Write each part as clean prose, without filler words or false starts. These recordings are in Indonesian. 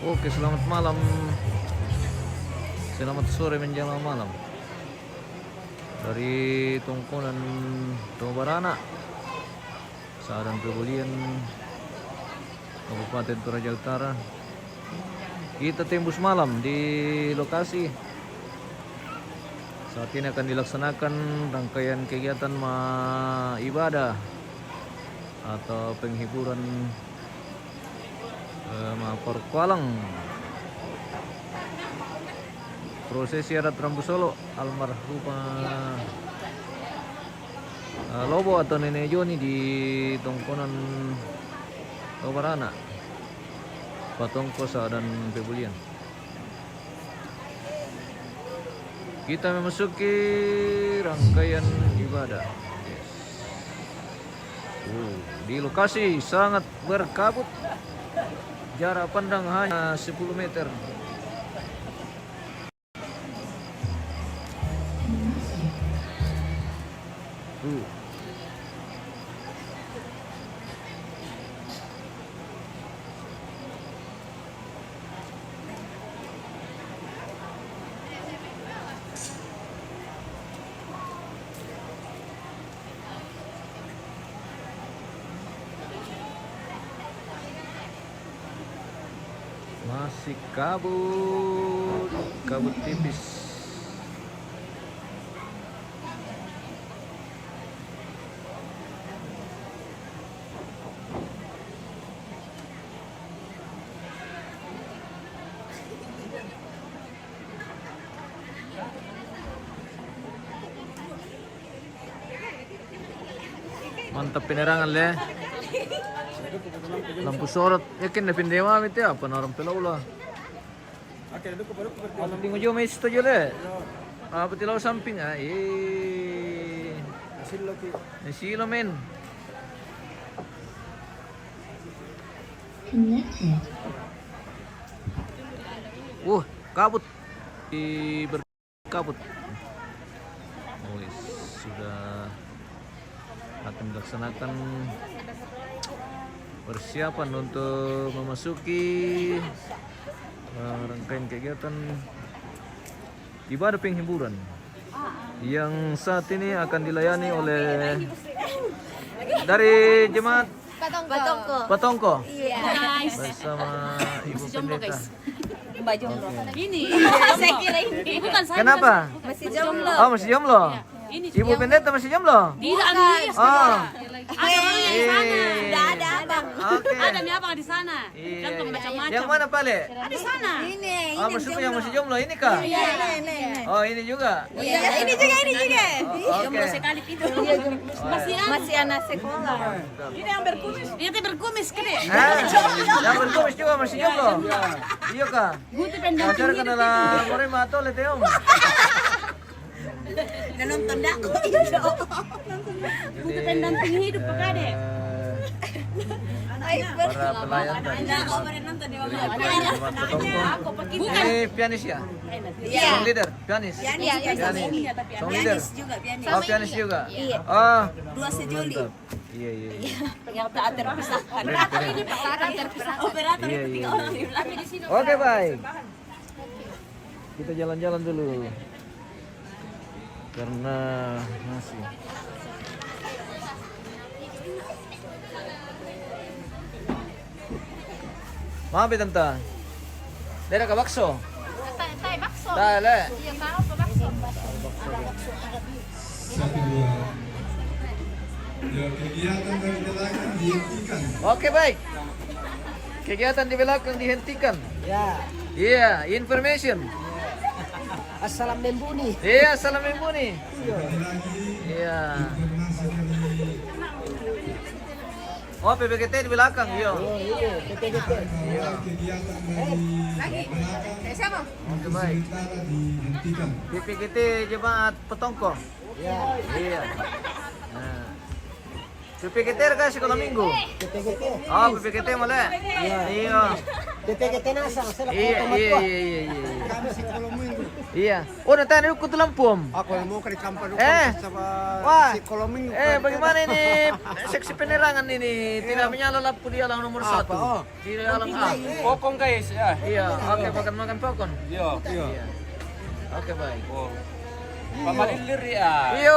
Oke, selamat malam. Selamat sore menjelang malam. Dari Tongkonan Tobarana, Sadan Pebulian, Kabupaten Toraja Utara. Kita tembus malam di lokasi. Saat ini akan dilaksanakan rangkaian kegiatan ibadah atau penghiburan Porkualang. Prosesi adat Rambu Solo almarhumah Lobo atau Nenek Joni di Tongkonan Tobarana, Patongkosa dan Pebulian. Kita memasuki rangkaian ibadah. Di lokasi sangat berkabut. Jarak pandang hanya 10 meter. Masih kabut tipis. Mantap penerangan le. Lampu sorot, yakin na pindewa mit ya, panarang pelaula. Alam di ngojo may isto jole. Apa tilaw samping Nasilo men. Kabut. Berkabut. Sudah akan dilaksanakan persiapan untuk memasuki rangkaian kegiatan ibadah penghiburan yang saat ini akan dilayani oleh dari jemaat Patongko. Iya. Bersama Ibu Pendeta. Mbak Jomblo. Ini. Saya kira ini. Bukan saya. Kenapa? Masih jomblo. Oh, masih jomblo. Ini Ibu Pendeta masih jomblo? Tidak, Oh. ada orangnya di sana. Tidak ada abang. Oke. Ada nih abang di sana. Iya, Kan iya. macam-macam. Yang mana Pale? Ada di sana. Ini Oh, maksudnya yang masih jomblo ini kah? Iya, Oh, ini juga. Iya, ini juga. Oh, Jomblo oke. sekali itu. Masih anak sekolah. Ini yang berkumis. Dia tuh berkumis kan ya? Yang berkumis juga masih jomblo. Iya kah? Putih pendamping Pacar hidup. kanalah morema atau leteong. Dan nonton aku. Putih pendamping hidup Pak Kade. Para pelayan dan Kau pernah nonton di mana? jemaat Patongko. Bukan. Ini pianis ya? Iya. Song leader, pianis. Pianis juga. Pianis. Song leader. Pianis juga pianis. Oh, pianis juga. Iya. Oh, 2 sejoli. mantap. Iya. Ternyata terpisahkan. Keren. Operator Iya, itu 3 iya. orang di belakang. Oke, baik. Kita jalan-jalan dulu. Karena masih maaf ya tante. Daerah ke bakso. Tai bakso. Dale. Iya, tahu Pak bakso. Satu dua. Ya, kegiatan dari belakang dihentikan. Oke, baik. Kegiatan di belakang dihentikan. Ya, Iya, information. assalam membuni. Iya, salam ibu nih. Kembali lagi Iya. informasi dari Oh, PPGT di belakang, yo. Iya, PPGT. bahwa kegiatan dari belakang Oke, baik. sementara dihentikan. PPGT Jemaat Petongko. Ya, Iya. Nah. PPGT ka sekolah minggu. PPGT. Oh, PPGT malah. Iya. PPG Tenasa, sila po Iya, tomat iya, ko. iya, iya, iya. Kami si Coloming. Iya. Oh, nanti ko tulang pom. Ako yang mau ke Kampar Eh. sama si Coloming. Bagaimana ini seksi penerangan ini? Tidak menyala lampu dia lang nomor Apa? 1. Oh. Tidak alam A. Pokong guys, ya. Iya, oke makan pokon. Yo. Iya. Oke baik. Oh. Pamalilir ya. Iya,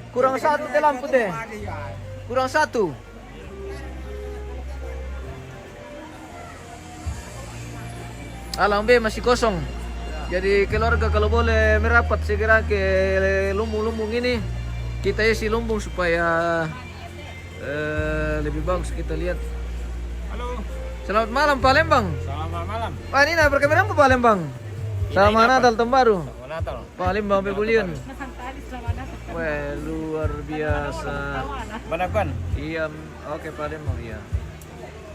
kurang satu deh lampu deh. Kurang satu. Alam B masih kosong. Jadi keluarga kalau boleh merapat segera ke lumbung-lumbung ini. Kita isi lumbung supaya lebih bagus kita lihat. Halo. Selamat malam Palembang. Selamat malam. Pak ini nak berkamera apa Palembang? Sama Natal tahun baru. Selamat Natal. Palembang Pebullion. Wah luar biasa. Banakan. Iya, oke Palembang iya.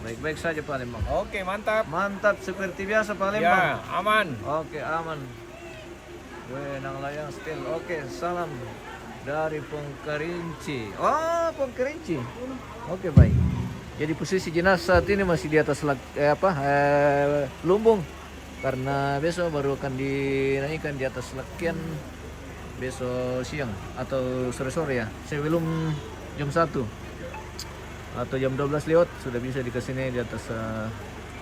Baik-baik saja Palembang. Oke, mantap. Mantap seperti biasa Ya, Palembang. aman. Oke aman. Weh nang layang still. Oke salam dari Pongkerinci. Oh Pongkerinci. Oke baik. Jadi posisi jenazah saat ini masih di atas lumbung karena besok baru akan dinaikkan di atas lakian besok siang atau sore-sore ya sebelum jam 1 atau jam 12 lewat sudah bisa dikasih di atas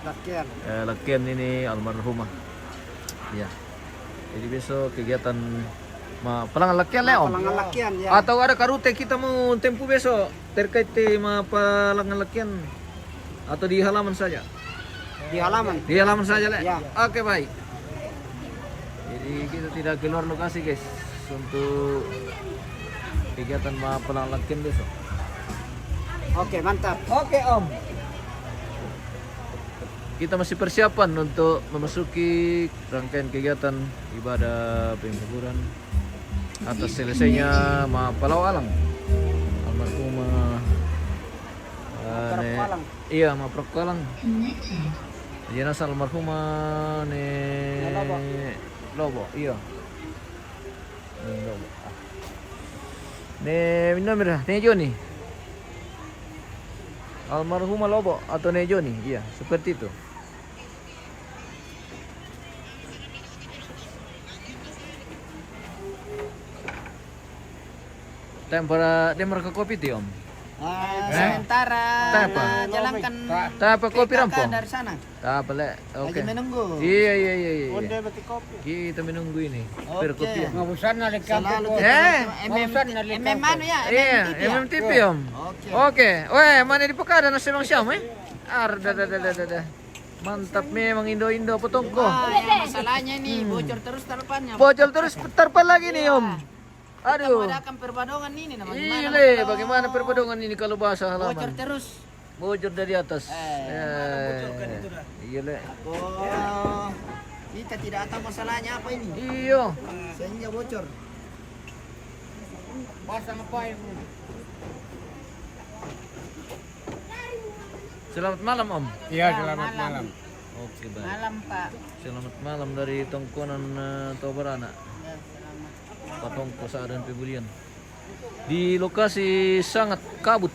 Lakian. lakian ini almarhumah ya. Jadi besok kegiatan pelangan lakian Leom Palangan Lakian ya. atau ada karute kita mau tempuh besok terkait tema pelangan lakian atau di halaman saja Di halaman. di halaman saja Le. Ya. Oke baik. Jadi kita tidak keluar lokasi guys untuk kegiatan pelangan lakian besok. Oke, mantap. Oke Om. Kita masih persiapan untuk memasuki rangkaian kegiatan ibadah penguburan atas selesainya Palau Alang almarhumah Palang. iya Palang jenazah almarhumah Lobo iya Lobo nomor Joni almarhumah Lobo atau Joni iya seperti itu. Tempera ke kopi ti Om. Sementara Tapa. jalankan Tapa kopi rampo. dari sana. Tapa le. Oke. Lagi menunggu. Iya iya iya iya. Onde berarti kopi. Kita menunggu ini. Per kopi. Ngabusan na Selalu Mausan anu ya, Iya, MMTV ya? MMTV Om. Oke. Weh, mana di Pekada nasi Bang Syam dah. Mantap memang Indo-Indo potongko. Yang masalahnya nih bocor terus tarpannya. Bocor terus terpal lagi nih Om. Aduh. Mengadakan perbadongan ini namanya. Iya le, bagaimana perbedongan ini kalau bahasa halaman? Bocor terus. Bocor dari atas. Iya le. Oh, kita tidak tahu masalahnya apa ini. Iya. Sehingga bocor. Pasang apa ini? Selamat malam Om. Iya, selamat malam. Oke baik. Malam Pak. Selamat malam dari Tongkonan Tobarana. Ya, selamat. Patongko Saadan Pebullion. Di lokasi sangat kabut.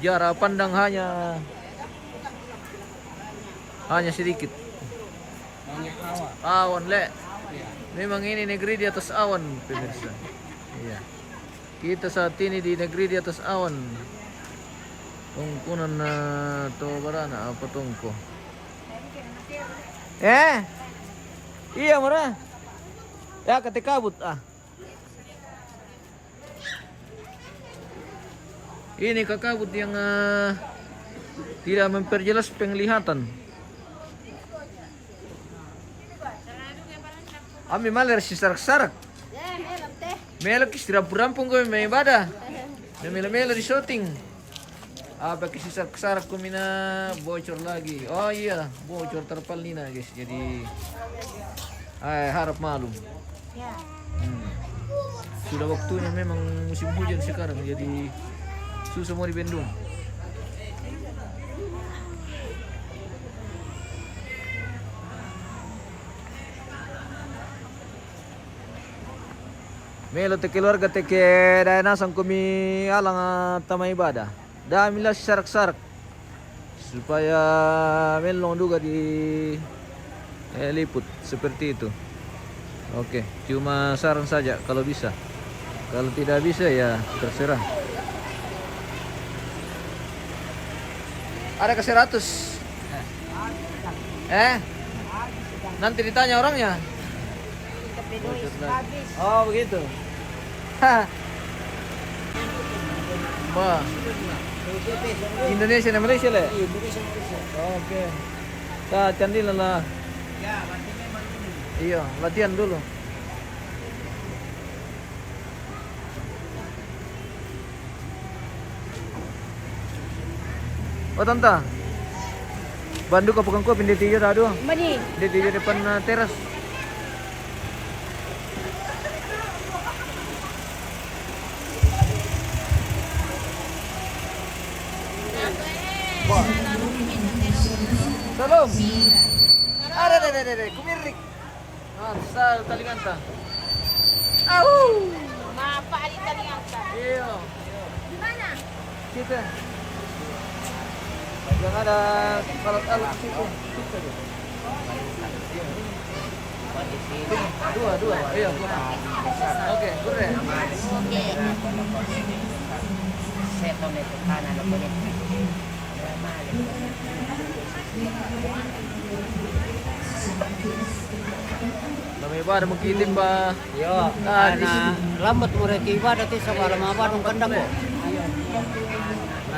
Jarak pandang hanya sedikit. Awan le. Memang ini negeri di atas awan pemirsa. Iya. Kita saat ini di negeri di atas awan. Tongkonan Tobarana apa Tongko? Iya mara. Ya kata kabut Ini kakabut yang tidak memperjelas penglihatan. Ami maler si sarak-sarak. Melek istirahat rampung gue may ibadah. Mela-mela di shooting. Apa si sarak-sarak ko mina bocor lagi. Oh iya, bocor terpal nina guys. Jadi harap maklum. Sudah waktunya memang musim hujan sekarang jadi susah mau dibendung. Melo te keluarga te ke dana sang kumi alang tamay ibadah. Dami lah sarak-sarak. supaya melong juga di liput seperti itu. Oke, cuma saran saja kalau bisa. Kalau tidak bisa ya terserah. Ada ke 100? Nanti ditanya orangnya. Oh begitu. Wah. Indonesia dan Malaysia lah. Oke. Kita candilan lah. Iya, latihan dulu. Oh tante, bandu ka pegang ko pindah tiga tadi. Mani. Di tiga depan teras. Salam. Ada, kumirik. Sal talinganta. Au. Mapa ali talinganta. Iya. Di mana? Kita. Yang ada alat-alat situ. Dua. Iya. Oke, keren. Namanya pada mengkitim ba. Yo, karena lambat murid ibadah ti sa lama badong kandang ko.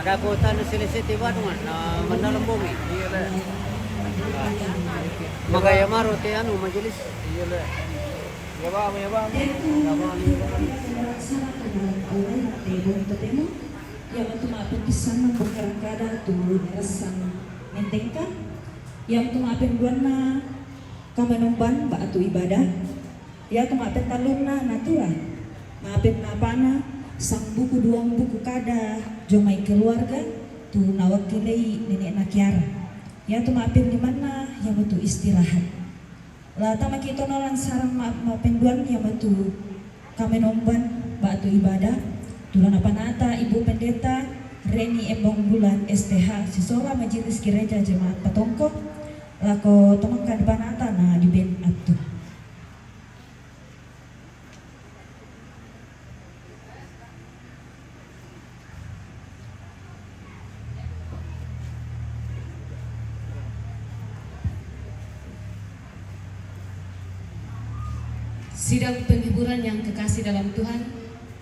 Ada kota na silisiti badong na mandalam bumi. Iya le. Magaya maro ti anu majelis. Iya le. Ya bang. Yang tumapin pisan ng pagkarangkada tu nerasang mentengka yang tumapin buwan na kamanumban ba atu ibadah ya tumapin talun na natura maapin na pana sang buku duang buku kada jomay keluarga tu nawakilay nenek na kiara ya tumapin di mana yang betu istirahat lah tama kita nolan sarang maapin buwan yang betu kamanumban ba atu ibadah Tulan apa nata Ibu Pendeta Reni Embong Bulan STH Sisora Majelis Gereja Jemaat Patongko lako tomangkan di panata na di ben atu. Sidang penghiburan yang kekasih dalam Tuhan,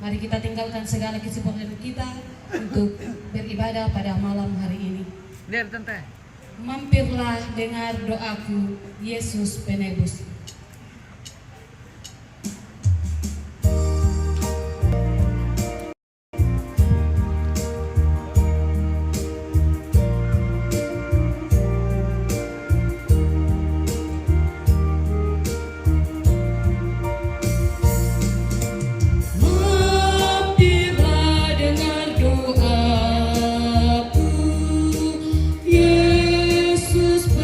mari kita tinggalkan segala kesibukan kita untuk beribadah pada malam hari ini. Lihat tante. Mampirlah dengar doaku, Yesus penebus. Yesus penebus.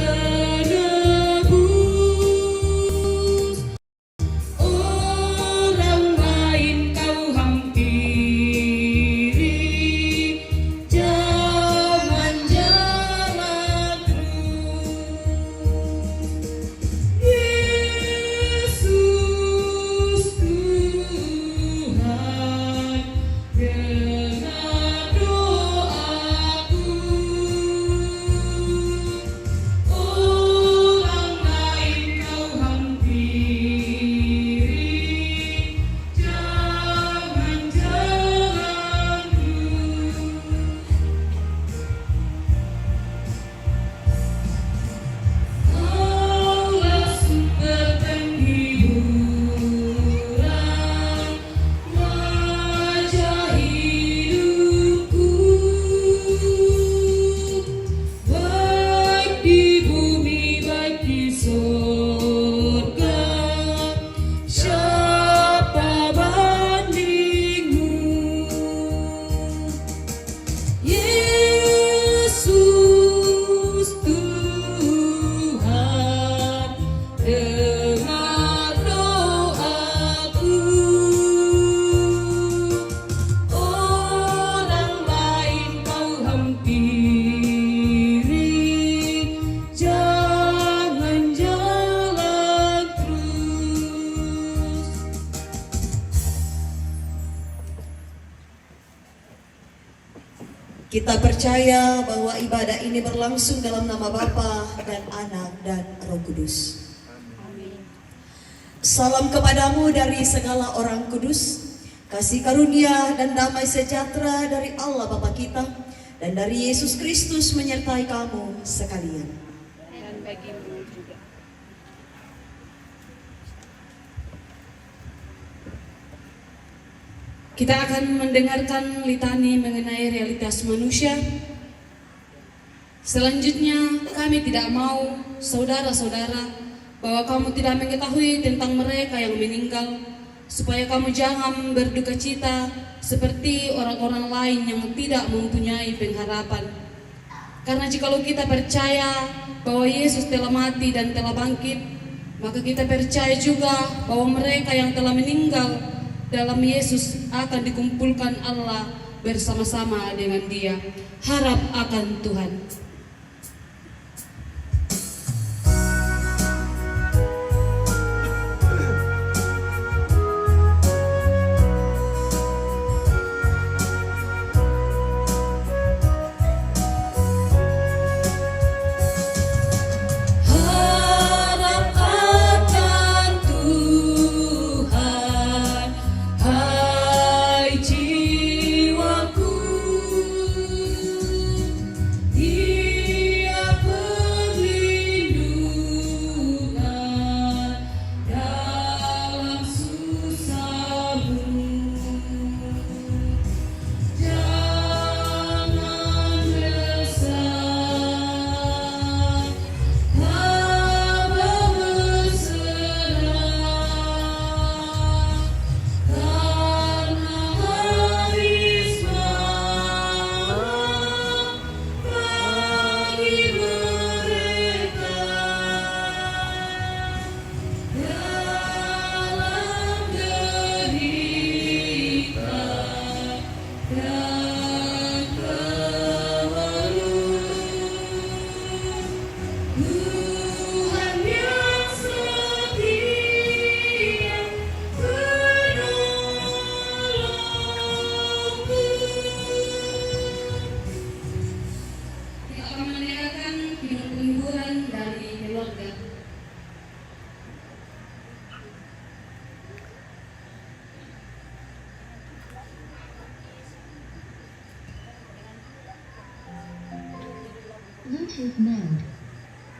Kita percaya bahwa ibadah ini berlangsung dalam nama Bapa dan Anak dan Roh Kudus. Salam kepadamu dari segala orang kudus, kasih karunia dan damai sejahtera dari Allah Bapa kita dan dari Yesus Kristus menyertai kamu sekalian. Dan bagimu juga. Kita akan mendengarkan litani mengenai realitas manusia. Selanjutnya, kami tidak mau saudara-saudara bahwa kamu tidak mengetahui tentang mereka yang meninggal, supaya kamu jangan berduka cita seperti orang-orang lain yang tidak mempunyai pengharapan. Karena jikalau kita percaya bahwa Yesus telah mati dan telah bangkit, maka kita percaya juga bahwa mereka yang telah meninggal dalam Yesus akan dikumpulkan Allah bersama-sama dengan Dia. Harap akan Tuhan.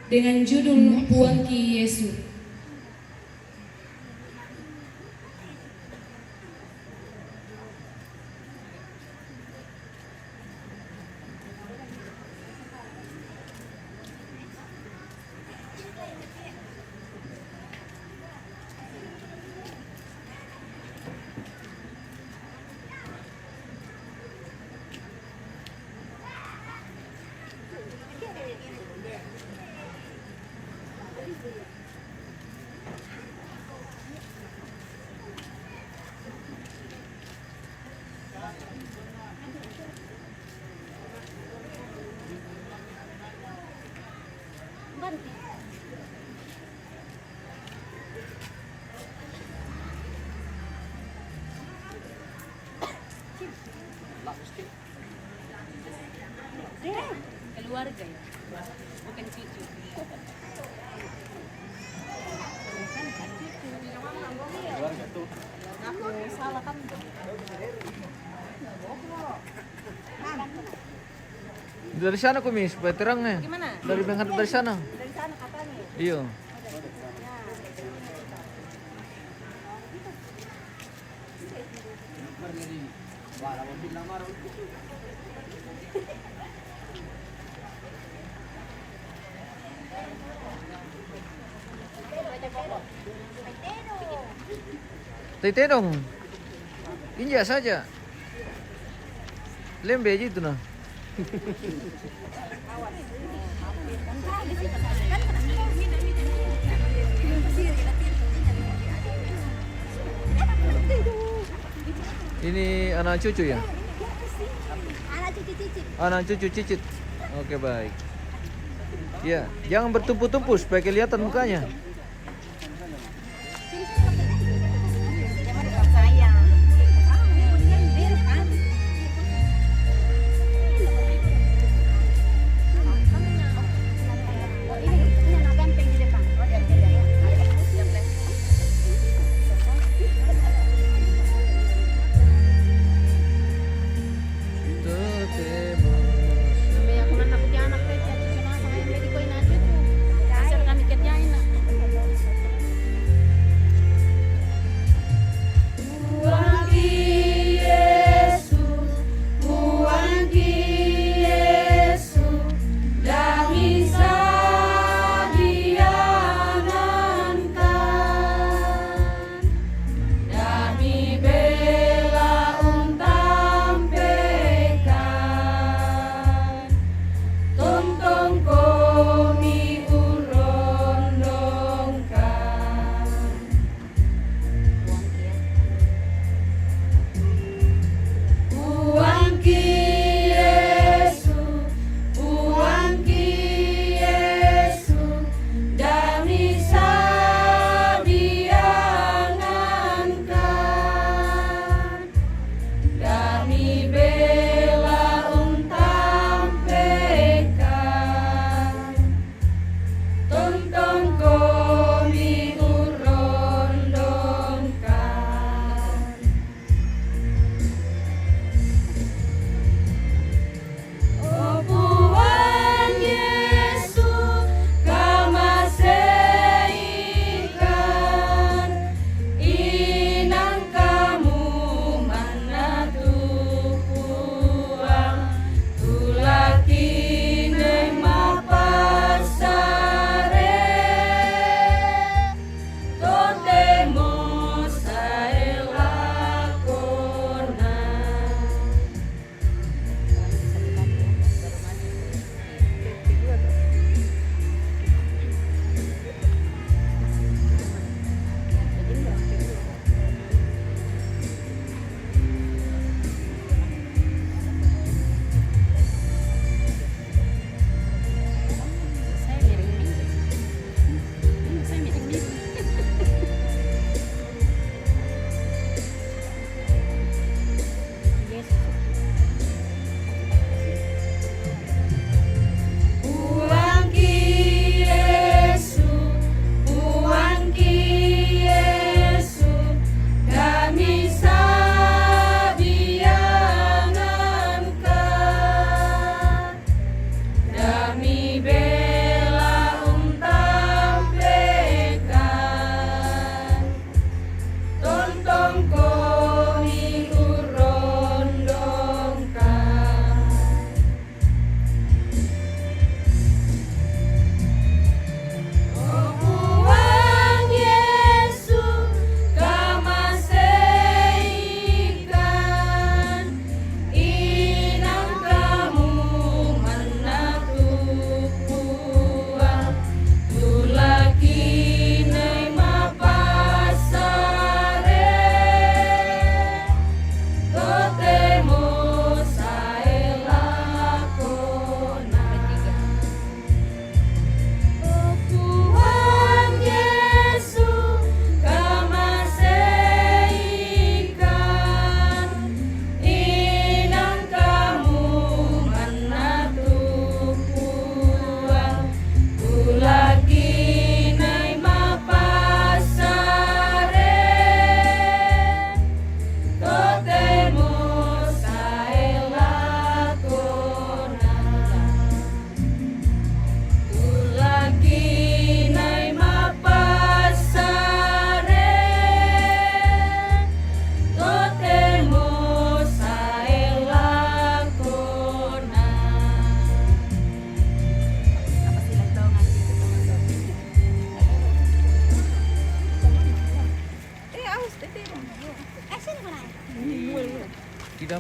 Dengan judul Puangki Yesus. Keluarga ya, bukan cucu. Aku salah kan? Dari sana kumis, supaya terangnya. Gimana? Dari menghadap dari sana. Dari sana katanya. Iya. Tete dong. Injak saja. Lembe aja itu nah. Ini anak cucu ya? Anak cucu cicit. Anak cucu cicit. Oke baik. Ya, jangan bertumpu-tumpu supaya kelihatan mukanya.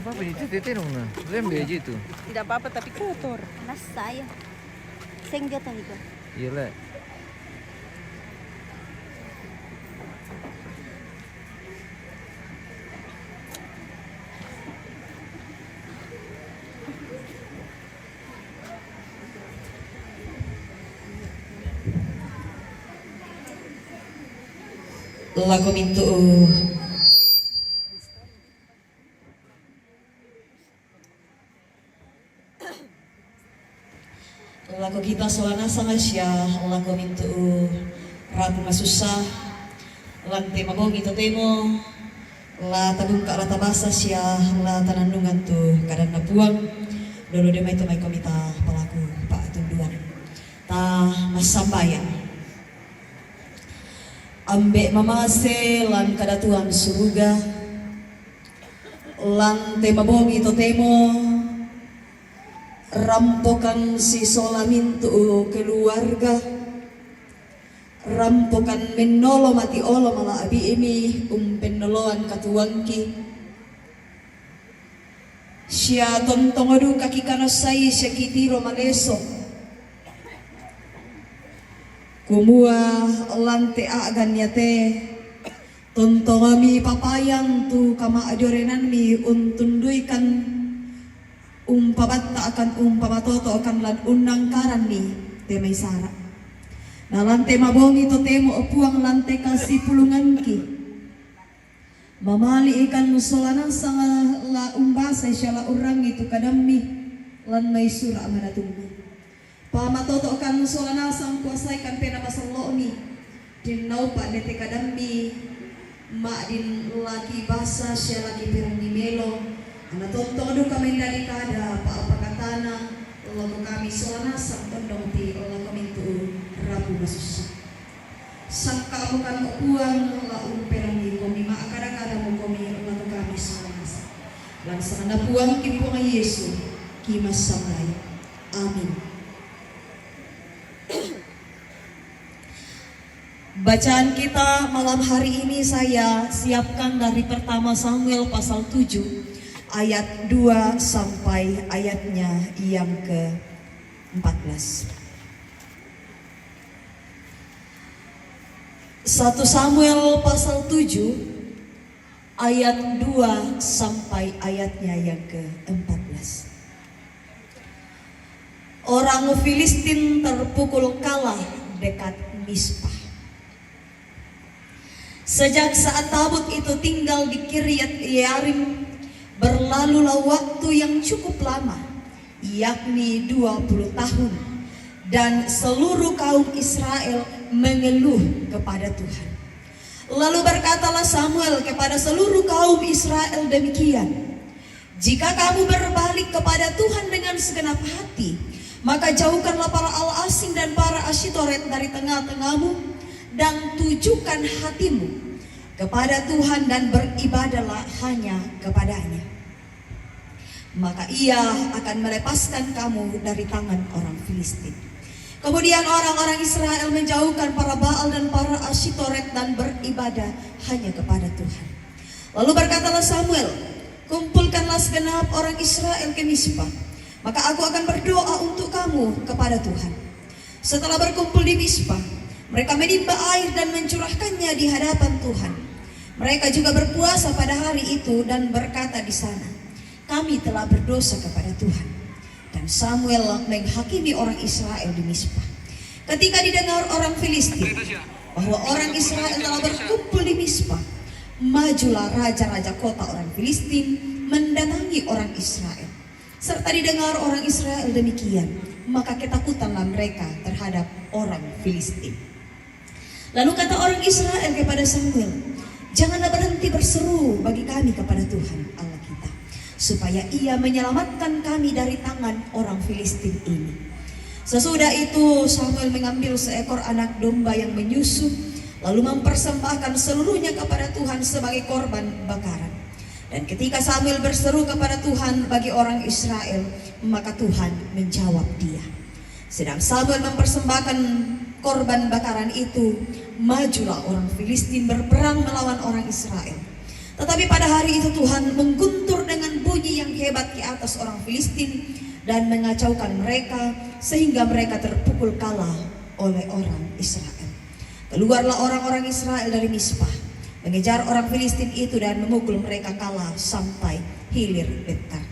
apa-apa ditetetenon na. Lembe aja itu. Tidak apa-apa tapi kotor. Panas saya. Seng jatuh nih kok. Iya lah. Lagu mintu lagu kita solana sangasya lagu mintu rabu masusah lang tema bongi to temo la tabung ka rata basa sya la tanandungan tu kadang nabuang dulu dia mai komita pelaku pak tunduan ta masambayan ambek mamase lan kadatuan suruga lan tema bongi to temo rampokan si solamin tu keluarga rampokan menolo mati olo mala abi ini penoloan katuangki siya tontongodu kaki kanosai siya kitiro maleso kumua lante agan yate tontongami papayang tu kama ajorenan mi untunduikan umpabatta akan umpamatoto akan lan unang karan ni temay sara na lante mabongi to temo opuang lante kasi pulunganki mamali ikan musolana sanga la umbasa siya la urang itu kadami lan may sura amanatungmi pamatoto kan solana sang kuasai kan pena masalo ni din naupa nete kadambi ma din laki basa siya laki pirang ni melo ana tontong do kami dari kada apa katana lagu kami solana sang tondong ti Allah kami tu rabu masusah sang kabukan uang la perang ni kami ma kada mo kami lagu kami solana lan sang napuang kipo nga Yesu kimas samay amin. Bacaan kita malam hari ini saya siapkan dari pertama Samuel pasal 7 ayat 2 sampai ayatnya yang ke-14. 1 Samuel pasal 7 ayat 2 sampai ayatnya yang ke-14. Orang Filistin terpukul kalah dekat Mispa. Sejak saat tabut itu tinggal di Kiryat Yearim, berlalulah waktu yang cukup lama, yakni 20 tahun, dan seluruh kaum Israel mengeluh kepada Tuhan. Lalu berkatalah Samuel kepada seluruh kaum Israel demikian, jika kamu berbalik kepada Tuhan dengan segenap hati, maka jauhkanlah para Allah asing dan para Asyitoret dari tengah-tengahmu, dan tujukan hatimu kepada Tuhan dan beribadahlah hanya kepadanya. Maka ia akan melepaskan kamu dari tangan orang Filistin. Kemudian orang-orang Israel menjauhkan para Baal dan para Asyitoret dan beribadah hanya kepada Tuhan. Lalu berkatalah Samuel, kumpulkanlah segenap orang Israel ke Mispa, maka aku akan berdoa untuk kamu kepada Tuhan. Setelah berkumpul di Mispa, mereka menimba air dan mencurahkannya di hadapan Tuhan. Mereka juga berpuasa pada hari itu dan berkata di sana, kami telah berdosa kepada Tuhan. Dan Samuel menghakimi orang Israel di Mispa. Ketika didengar orang Filistin bahwa orang Israel telah berkumpul di Mispa, majulah raja-raja kota orang Filistin mendatangi orang Israel. Serta didengar orang Israel demikian, maka ketakutanlah mereka terhadap orang Filistin. Lalu kata orang Israel kepada Samuel, janganlah berhenti berseru bagi kami kepada Tuhan Allah kita, supaya ia menyelamatkan kami dari tangan orang Filistin ini. Sesudah itu Samuel mengambil seekor anak domba yang menyusu, lalu mempersembahkan seluruhnya kepada Tuhan sebagai korban bakaran. Dan ketika Samuel berseru kepada Tuhan bagi orang Israel, maka Tuhan menjawab dia. Sedang Samuel mempersembahkan korban bakaran itu, majulah orang Filistin berperang melawan orang Israel. Tetapi pada hari itu Tuhan mengguntur dengan bunyi yang hebat ke atas orang Filistin dan mengacaukan mereka sehingga mereka terpukul kalah oleh orang Israel. Keluarlah orang-orang Israel dari Mispa, mengejar orang Filistin itu dan memukul mereka kalah sampai hilir Betkar.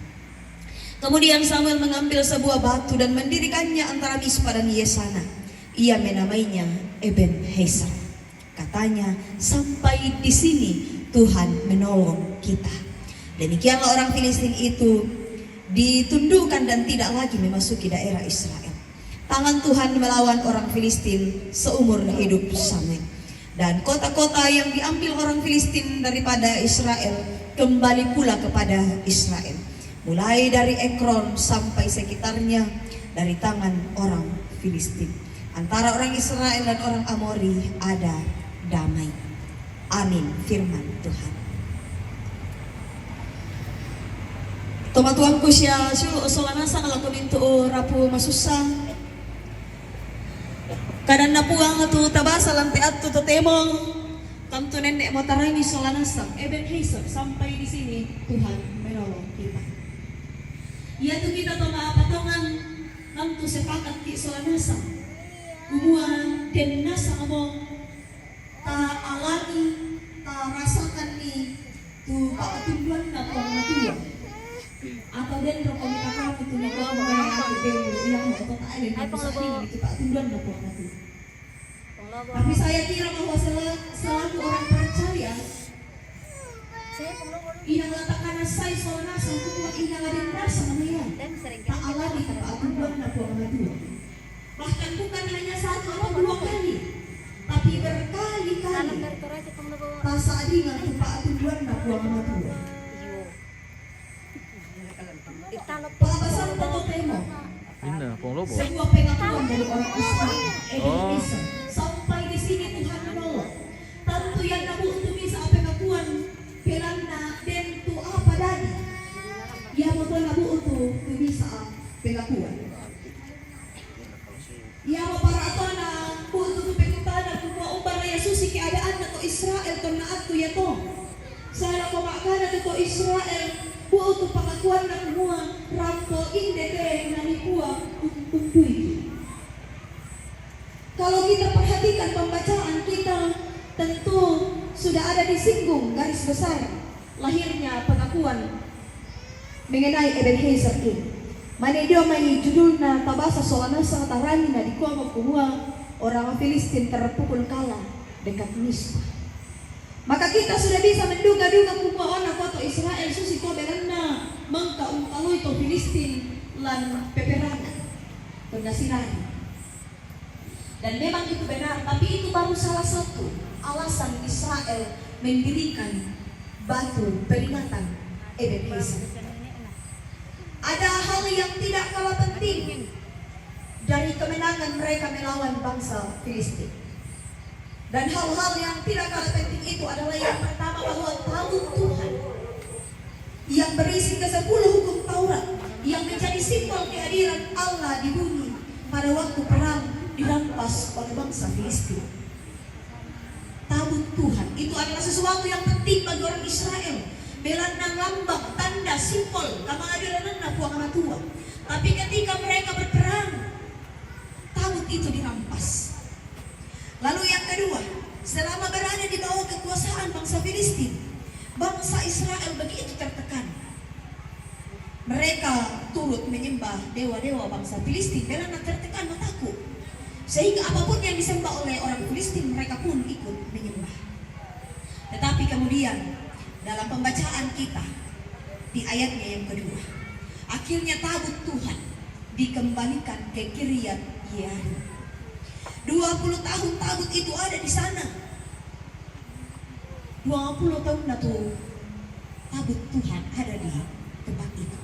Kemudian Samuel mengambil sebuah batu dan mendirikannya antara Mispa dan Yesana. Ia menamainya Ebenhezer. Katanya, sampai di sini Tuhan menolong kita. Demikianlah orang Filistin itu ditundukkan dan tidak lagi memasuki daerah Israel. Tangan Tuhan melawan orang Filistin seumur hidup Samuel. Dan kota-kota yang diambil orang Filistin daripada Israel kembali pula kepada Israel. Mulai dari Ekron sampai sekitarnya dari tangan orang Filistin. Antara orang Israel dan orang Amori ada damai. Amin, firman Tuhan. Toma tuanku siya solanasa kalau kumintu rapu masusa. Kadang napuang atu tabasa lantai atu totemong. Kanto nenek motarai solanasa. Ebenhezer, sampai di sini Tuhan menolong kita. Ya tu kita toma patongan kanto sepakat ki solanasa. Umua dan nasa ngomong ta alami ta rasakan ni tu patunduan na tuang natua. Atau dentro kami kakak itu nak kau mengenai aku yang mau kau tak ada yang kita tunduan nak kau nanti. Tapi saya kira bahwa selalu orang percaya inang letakkan saya soalnya satu inang ada rasa namanya tak alami tak tunduan nak kau nanti. Bahkan bukan hanya satu atau dua kali, tapi berkali-kali. Tak sadingan tak tunduan nak kau nanti. Papasan Toto Temo. Sebuah pengakuan dari orang Israel. Ebenezer. Sampai di sini Tuhan menolong. Tentu yang nabu itu bisa pengakuan pelana dan tu apa tadi. Ya betul nabu itu bisa pengakuan. Ya para atona untuk pekutana kumwa umbara Yesus keadaan atau Israel kena atu ya toh. Saya komakana itu Israel. Untuk pengakuan na semua rangko indeke nanipua untui. Kalau kita perhatikan pembacaan kita, tentu sudah ada disinggung garis besar lahirnya pengakuan mengenai Ebenhezer ini. Manedio mai judulna tabasa solanasa tarani na dikuang kumua orang Filistin terpukul kalah dekat Mispa. Maka kita sudah bisa menduga-duga kumua ona foto Israel susi ko beranna mangka umpaloy to Filistin lan peperangan pengasirani. Dan memang itu benar, tapi itu baru salah satu alasan Israel mendirikan batu peringatan Ebenhezer. Ada hal yang tidak kalah penting dari kemenangan mereka melawan bangsa Filistin. Dan hal-hal yang tidak kalah penting itu adalah yang pertama bahwa tabut Tuhan yang berisi ke-10 hukum Taurat yang menjadi simbol kehadiran Allah di bumi pada waktu perang dirampas oleh bangsa Filistin. Tabut Tuhan itu adalah sesuatu yang penting bagi orang Israel. Belanang lambang, tanda, simbol kamangadiran na puang matua. Tapi ketika mereka berperang, tabut itu dirampas. Lalu yang kedua, selama berada di bawah kekuasaan bangsa Filistin, bangsa Israel begitu tertekan. Mereka turut menyembah dewa-dewa bangsa Filistin, karena tertekan mataku. Sehingga apapun yang disembah oleh orang Filistin, mereka pun ikut menyembah. Tetapi kemudian, dalam pembacaan kita, di ayatnya yang kedua, akhirnya tabut Tuhan dikembalikan ke Kiryat Yearim. 20 tahun tabut itu ada di sana. 20 tahun itu tabut Tuhan ada di tempat itu.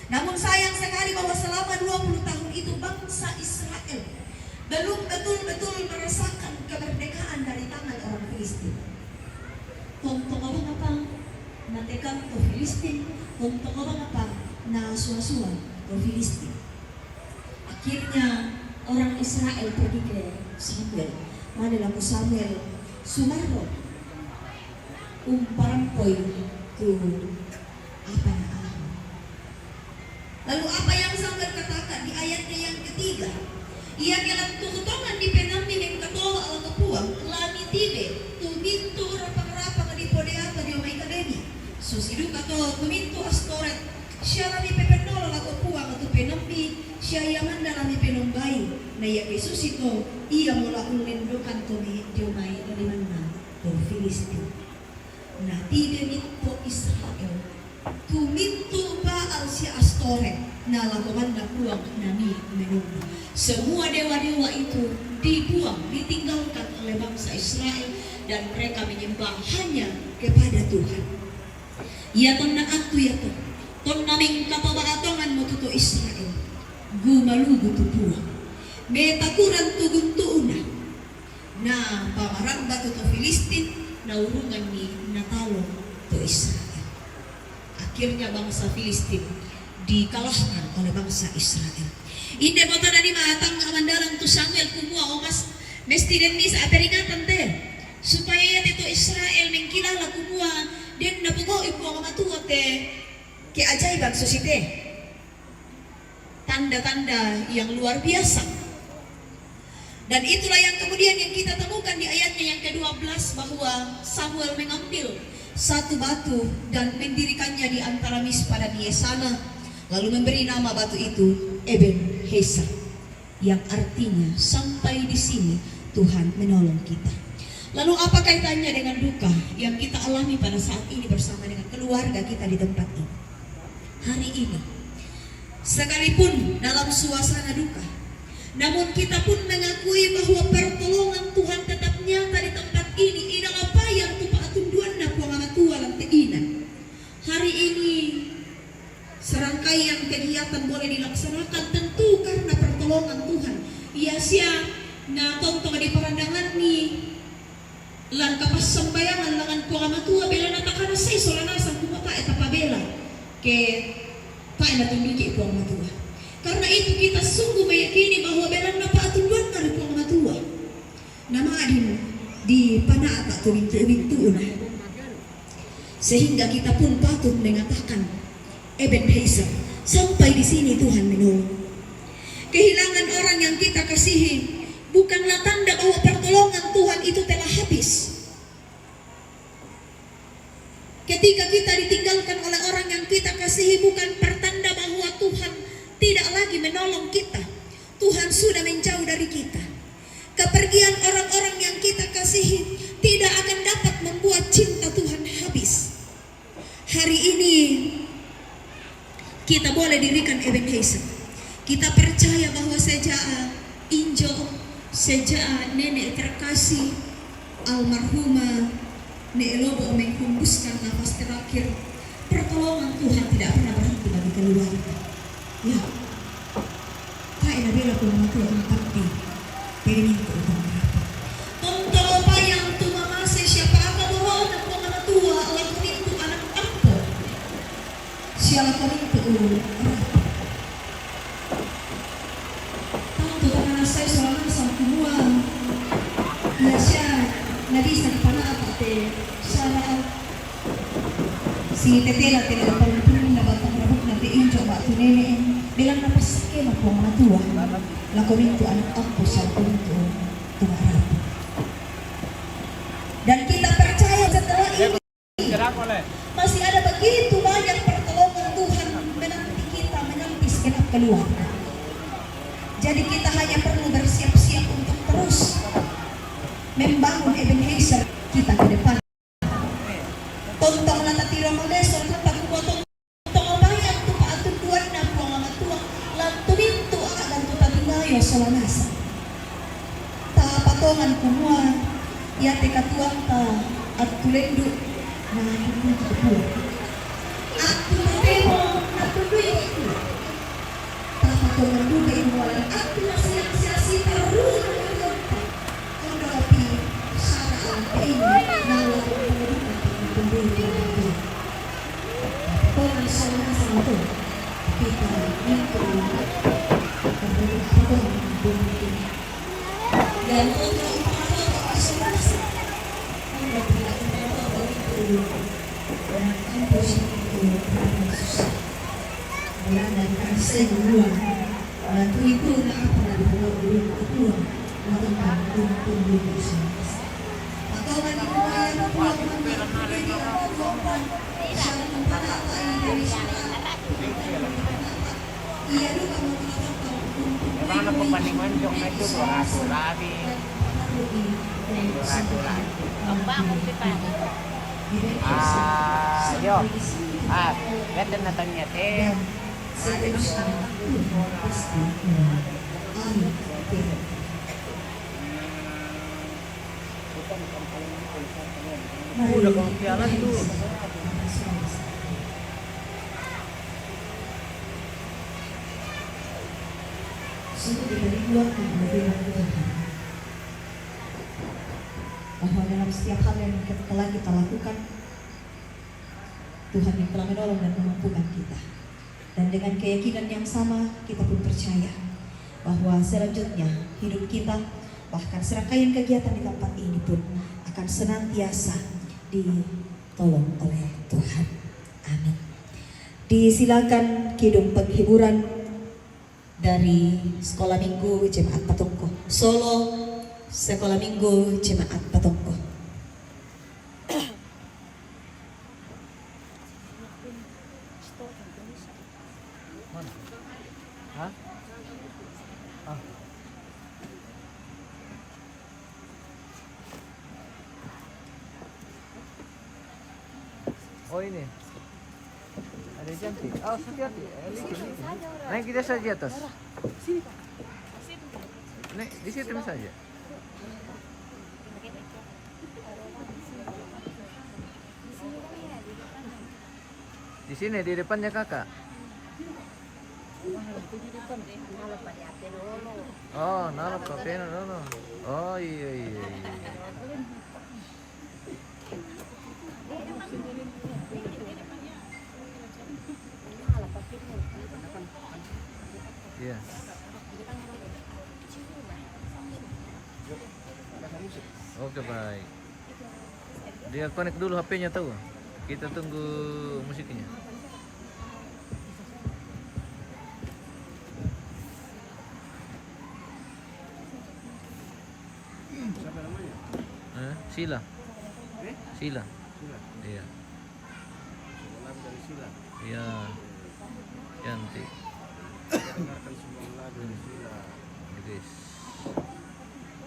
Namun sayang sekali bahwa selama 20 tahun itu bangsa Israel belum betul-betul merasakan kemerdekaan dari tangan orang Filistin. Untuk apa? Natekan ke Filistin. Untuk apa? Na suwa-suwa ke Filistin. Akhirnya orang Israel pergi ke Samuel. Mana laku Samuel Sumaro parampoy ke apa na Lalu apa yang Samuel katakan di ayatnya yang ketiga? Ia kelam tuhutongan di penami ng katoa al kapuang lani tibe tuminto rapang-rapang di podeata di omay kademi. Susidu kato tuminto astoret siya lani pepenolo la kapuang at penampi siya yaman na lani penumbay na iya Jesus ito iya mula ulendokan tumi di omay kalimana o Filistin. Na tibe nito Israel tuminto Baal si Astoret na lakukan na puang nami menunggu. Semua dewa-dewa itu dibuang, ditinggalkan oleh bangsa Israel dan mereka menyembah hanya kepada Tuhan. Ya ton na atu ya ton naming kapabaatongan mo tuto Israel. Gumalugo tu puang. Metakuran tugun tuuna. Na pamaramba tuto Filistin na urungan ni natalo tu Israel. Akhirnya bangsa Filistin dikalahkan oleh bangsa Israel. Inde mo na ni matang kamandalang tu Samuel kumua o mas mesti din ni sa peringatan te supaya itu Israel mengkilala kumua din nabugo ipo ang matuwa te keajaiban susite tanda-tanda yang luar biasa. Dan itulah yang kemudian yang kita temukan di ayatnya yang ke-12 bahwa Samuel mengambil satu batu dan mendirikannya di antara Mispa dan Yesana, lalu memberi nama batu itu Ebenezer, yang artinya sampai di sini Tuhan menolong kita. Lalu apa kaitannya dengan duka yang kita alami pada saat ini bersama dengan keluarga kita di tempat ini? Hari ini, sekalipun dalam suasana duka, namun kita pun mengakui bahwa pertolongan Tuhan tetap nyata di tempat ini. Ina apa yang tupa atunduan na puangamatua lantai ina. Hari ini serangkaian kegiatan boleh dilaksanakan tentu karena pertolongan Tuhan. Ia sia na tontong di parandangan ni lan kapas sembayangan langan puangamatua bela natakana say solana sang kumapa etapa bela ke pae na tumiki puangamatua. Karena itu kita sungguh meyakini bahwa belan na paatunduan na puangamatua. Nama adin di panaata tumintu-mintu na. Sehingga kita pun patut mengatakan Ebenezer, sampai di sini Tuhan menolong. Kehilangan orang yang kita kasihi bukanlah tanda bahwa pertolongan Tuhan itu telah habis. Ketika kita ditinggalkan oleh orang yang kita kasihi bukan pertanda bahwa Tuhan tidak lagi menolong kita. Tuhan sudah menjauh dari kita. Kepergian orang-orang yang kita kasihi tidak akan dapat membuat cinta Tuhan habis. Hari ini kita boleh dirikan Ebenezer. Kita percaya bahwa sejak Injo, sejak nenek terkasih almarhumah Nek Lobo menghembuskan nafas terakhir, pertolongan Tuhan tidak pernah berhenti bagi keluarga. Ya, tak ada bela pulang Tuhan tapi pengen itu utama. Tonton apa yang Tuhan masih siapa akan bohong dan pengen tua lakukan itu anak apa? Siapa itu tanto tangan saya soalnya sama semua ya siya nabisa di panata te siya si tetela tela pangpun na batang rabok na te injo ba tu nene bilang na pasake na po mga tuwa lakukan itu anak aku sa punto tumarap. Dan kita percaya setelah ini masih ada begitu banyak pertolongan Tuhan menanti kita, menanti segenap keluarga. Jadi kita hanya perlu bersiap-siap untuk terus membangun Ebenezer kita ke depan. Tontong na natira moleso kapag kuwatong tomabayan to paatunduan na po ang matuwa lang tuminto agan to tatingayo sa lanasa. Tapatongan kumua yate katuang ta at tulendo na hindi ko. At tumatemo na tuloy ito. Tapatongan doon ay walang at pinasiyang si Tarun ang nakapi sa ang kain na walang pangulutan ng tumbuhin ito. Tapatongan sa lanasa ito. Kita nito tapatongan ng tumbuhin. Dan untuk ipakatawa ka sa lanasa ang nagpapatawa ito dan ang posisyon ito para susah. ya dan semua dan itu na apa na di pulau itu melakukan untuk Indonesia. Atau lagi kemudian pulau iya juga Memang ada perbandingan jong itu 200 lagi. 200 lagi. Yo. Betul natanya teh. Udah kalau jalan tuh. Sungguh kita dibuat dengan Tuhan. Bahwa dalam setiap hal yang telah kita lakukan, Tuhan yang telah menolong dan memampukan kita. Dan dengan keyakinan yang sama, kita pun percaya bahwa selanjutnya hidup kita, bahkan serangkaian kegiatan di tempat ini pun akan senantiasa ditolong oleh Tuhan. Amin. Disilakan kidung penghiburan dari Sekolah Minggu Jemaat Patongko. Solo Sekolah Minggu Jemaat Patongko. Hah? Ah. Oh ini. Ada yang cantik. Oh, hati-hati. Naik kita saja atas. Naik di situ saja. Di sini di depannya kakak. Oh, nalap kapena dulu. Oh iya iya. Iya. Oke baik. Dia connect dulu HP-nya tahu. Kita tunggu musiknya. Siapa namanya? Sila. Sila. Iya. Lagu dari Sila. Iya. Cantik. Dengarkan semua lagu dari Sila. Guys.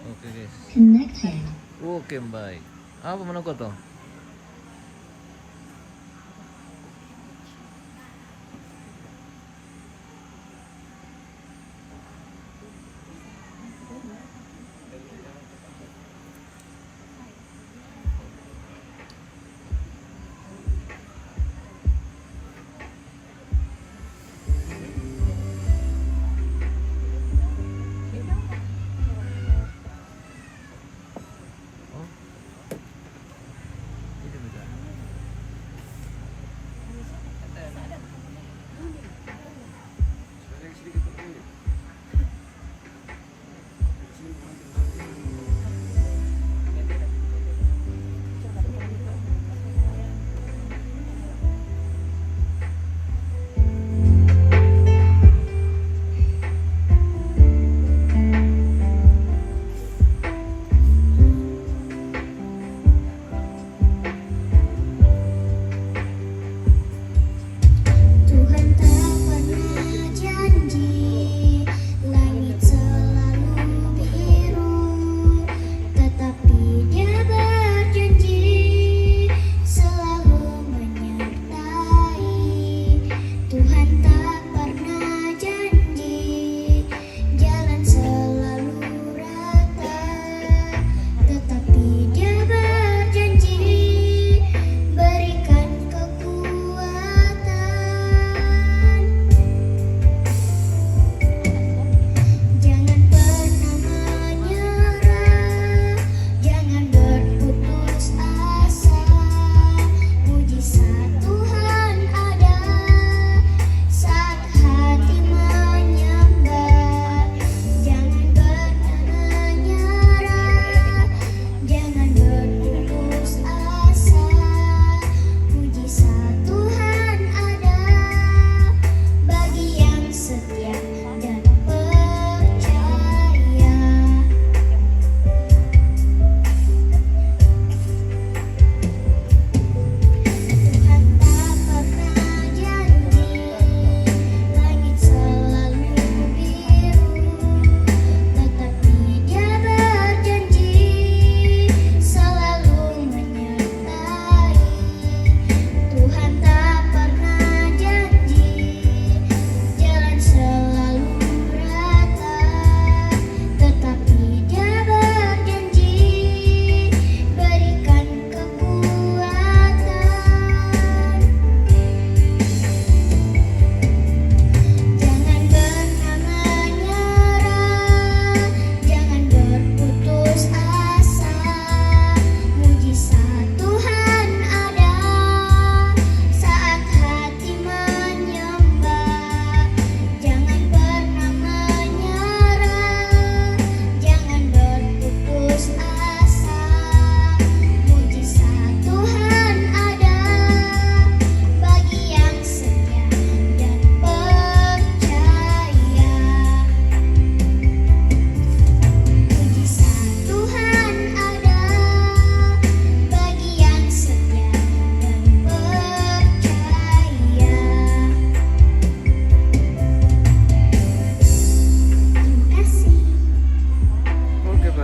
Oke guys. Connected. Oke baik. Apa menunggu tuh? Langit selalu biru.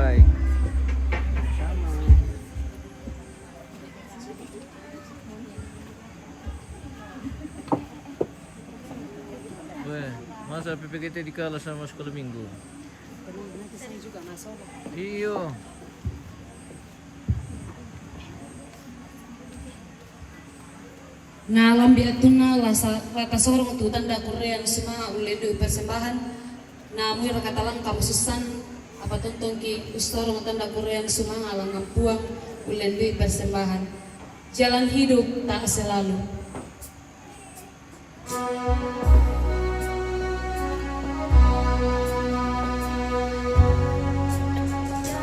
baik. Weh, masa PPKT dikalah sama sekolah minggu? Nanti saya juga masuk. Iyo. Ngalam biatuna laka sorong tu tanda Korean semua uledu persembahan. Namu rakatalang kamu susan apa tuntun ki ustorong tanda Korean semua ngalang ngampuang uledu persembahan. Jalan hidup tak selalu.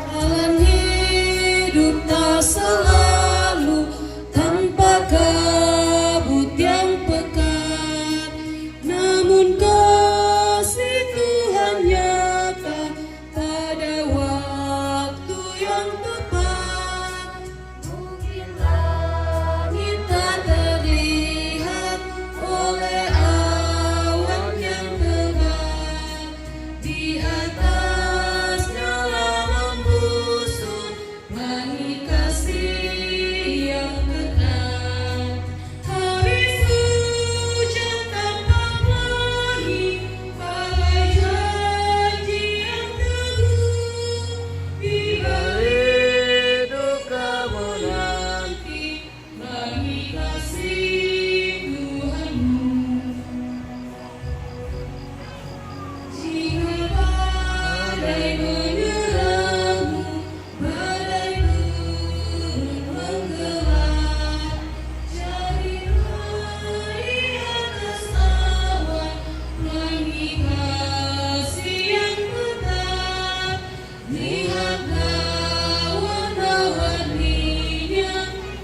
Jalan hidup tak selalu tanpa kabut yang pekat, namun kasih Tuhan nyata pada waktu yang tepat. Mungkin langit tak terlihat oleh awan yang tebal, di atasnya membusung langit kasih yang kekal. Habis hujan tampak lagi bagai janji yang teguh, di balik duka menanti langit kasih Tuhanmu. Jika badai menyerangmu, badai turun menggelar, jadilah di atas awan langit kasih yang tetap. Lihatlah warna-warninya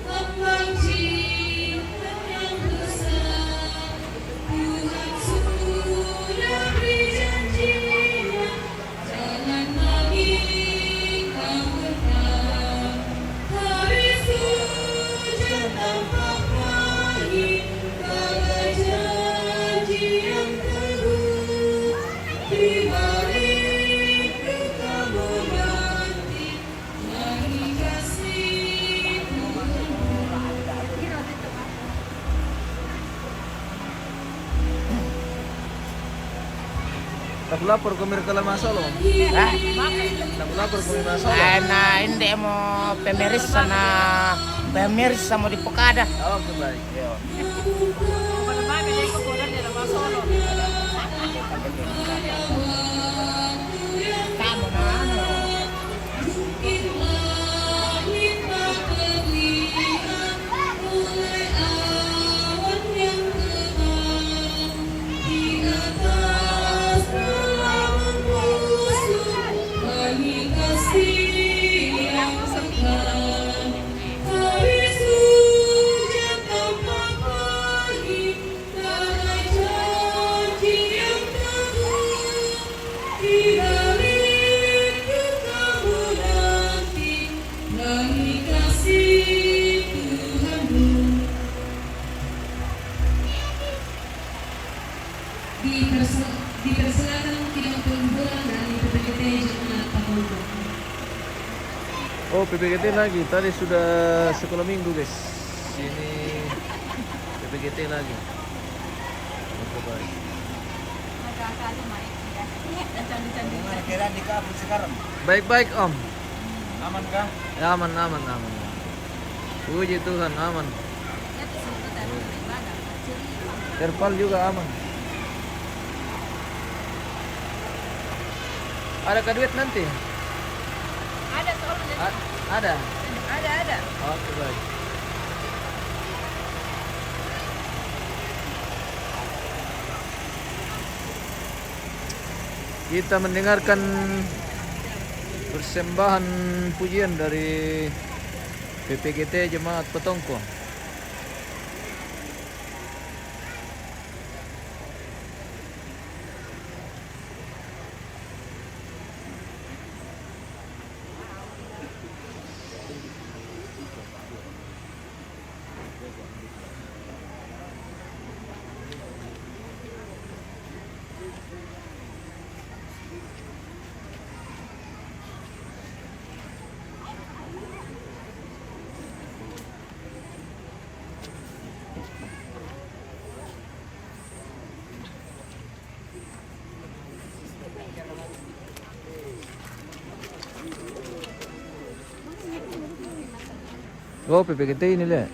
lambang cinta yang besar. Tuhan sudah beri janjinya, jangan lagi kau berharap. Habis hujan tampak lagi bagai janji yang teguh, di balik duka menanti langit kasih Tuhan. Tak lapor ko kala masalo. Tak lapor ko masalo. Na hindi mo pemirsa mo di pokada. Oke baik. Yo. Kamu na ano. Mungkin langit tak terlihat oleh awan yang tebal, di atas telah membusung langit kasih yang kekal. Habis hujan tampak lagi bagai janji yang teguh, di balik duka menanti langit kasih Tuhanmu. Dipersilakan tidak pengumpulan dari PPKT Jemaat Pahondo. Oh PPKT lagi. Tadi sudah sekolah minggu guys. Sini PPKT lagi. Oke baik. Kira di kampus sekarang. Baik-baik Om. Aman kah? Ya, aman. Puji Tuhan aman. Terpal juga aman. Ada duit nanti? Ada soalnya. Ada. Ada. Oke baik. Kita mendengarkan persembahan pujian dari PPKT Jemaat Petongko. Oh, PPKT ini lah.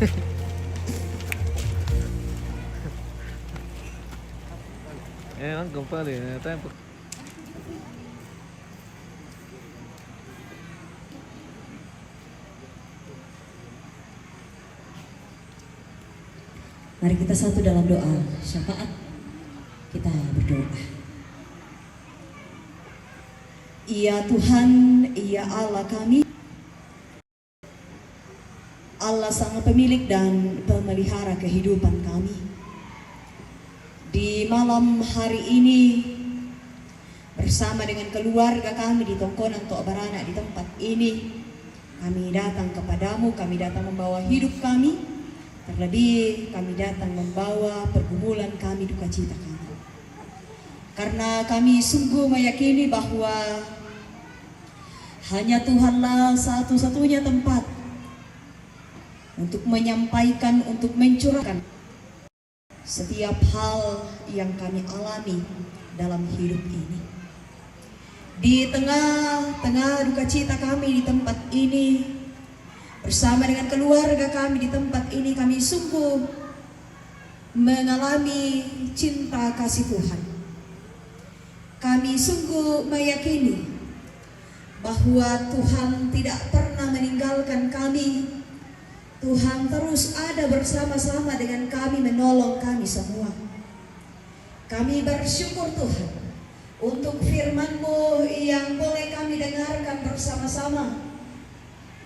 Emang kembali, tempo. Mari kita satu dalam doa syafaat. Kita berdoa. Ya Tuhan, ya Allah kami, Allah sang pemilik dan pemelihara kehidupan kami. Di malam hari ini bersama dengan keluarga kami di Tongkonan Tok Barana di tempat ini, kami datang kepadamu, kami datang membawa hidup kami. Terlebih kami datang membawa pergumulan kami, duka cita kami. Karena kami sungguh meyakini bahwa hanya Tuhanlah satu-satunya tempat untuk menyampaikan, untuk mencurahkan setiap hal yang kami alami dalam hidup ini. Di tengah-tengah duka cita kami di tempat ini, bersama dengan keluarga kami di tempat ini, kami sungguh mengalami cinta kasih Tuhan. Kami sungguh meyakini bahwa Tuhan tidak pernah meninggalkan kami. Tuhan terus ada bersama-sama dengan kami, menolong kami semua. Kami bersyukur Tuhan untuk firman-Mu yang boleh kami dengarkan bersama-sama,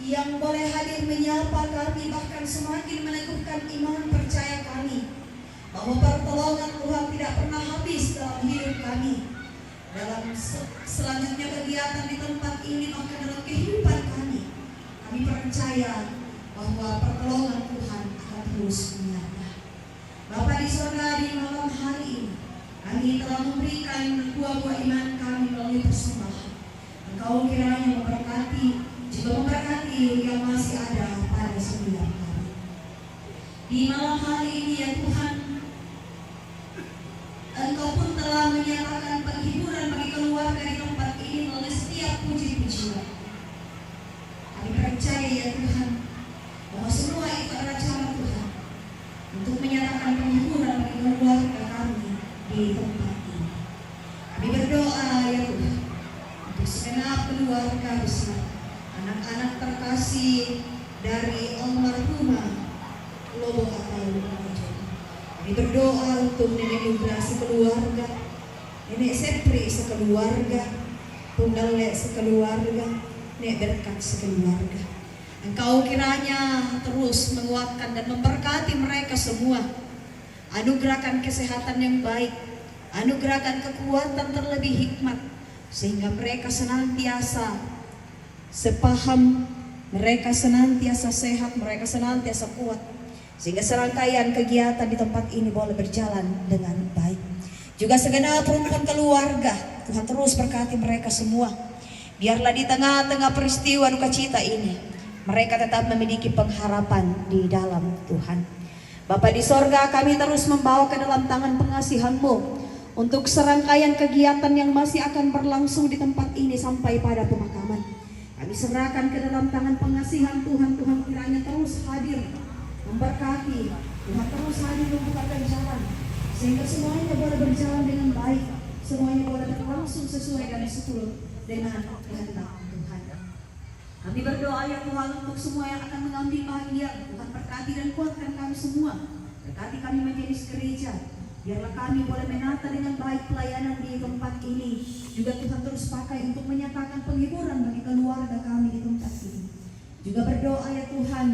yang boleh hadir menyapa kami, bahkan semakin meneguhkan iman percaya kami bahwa pertolongan Tuhan tidak pernah habis dalam hidup kami, dalam selanjutnya kegiatan di tempat ini, bahkan dalam kehidupan kami. Kami percaya bahwa pertolongan Tuhan akan terus menyertai. Bapa di surga, di malam hari ini kami telah memberikan buah-buah iman kami melalui persembahan. Engkau kiranya memberkati, juga memberkati yang masih ada pada setiap kami. Di malam hari ini ya Tuhan, Engkau pun telah menyatakan penghiburan bagi keluarga di tempat ini melalui setiap puji-pujian. Kami percaya ya Tuhan bahwa semua itu adalah cara Tuhan untuk menyatakan penghiburan bagi keluarga kami di tempat ini. Kami berdoa ya Tuhan untuk segenap keluarga besar, anak-anak terkasih dari almarhumah Lobo atau Lukajo. Kami berdoa untuk nenek Nugra sekeluarga, nenek Sepri sekeluarga, Tunggal sekeluarga, nenek Berkat sekeluarga. Engkau kiranya terus menguatkan dan memberkati mereka semua. Anugerahkan kesehatan yang baik, anugerahkan kekuatan terlebih hikmat, sehingga mereka senantiasa sepaham, mereka senantiasa sehat, mereka senantiasa kuat, sehingga serangkaian kegiatan di tempat ini boleh berjalan dengan baik. Juga segenap rumpun keluarga, Tuhan terus berkati mereka semua. Biarlah di tengah-tengah peristiwa duka cita ini, mereka tetap memiliki pengharapan di dalam Tuhan. Bapa di sorga, kami terus membawa ke dalam tangan pengasihan-Mu untuk serangkaian kegiatan yang masih akan berlangsung di tempat ini sampai pada pemakaman. Kami serahkan ke dalam tangan pengasihan Tuhan. Tuhan kiranya terus hadir memberkati, Tuhan terus hadir membukakan jalan, sehingga semuanya boleh berjalan dengan baik, semuanya boleh berlangsung sesuai dan seturut dengan kehendak Tuhan. Kami berdoa ya Tuhan untuk semua yang akan mengambil bagian. Tuhan berkati dan kuatkan kami semua. Berkati kami menjadi gereja. Biarlah kami boleh menata dengan baik pelayanan di tempat ini. Juga Tuhan terus pakai untuk menyatakan penghiburan bagi keluarga kami di tempat ini. Juga berdoa ya Tuhan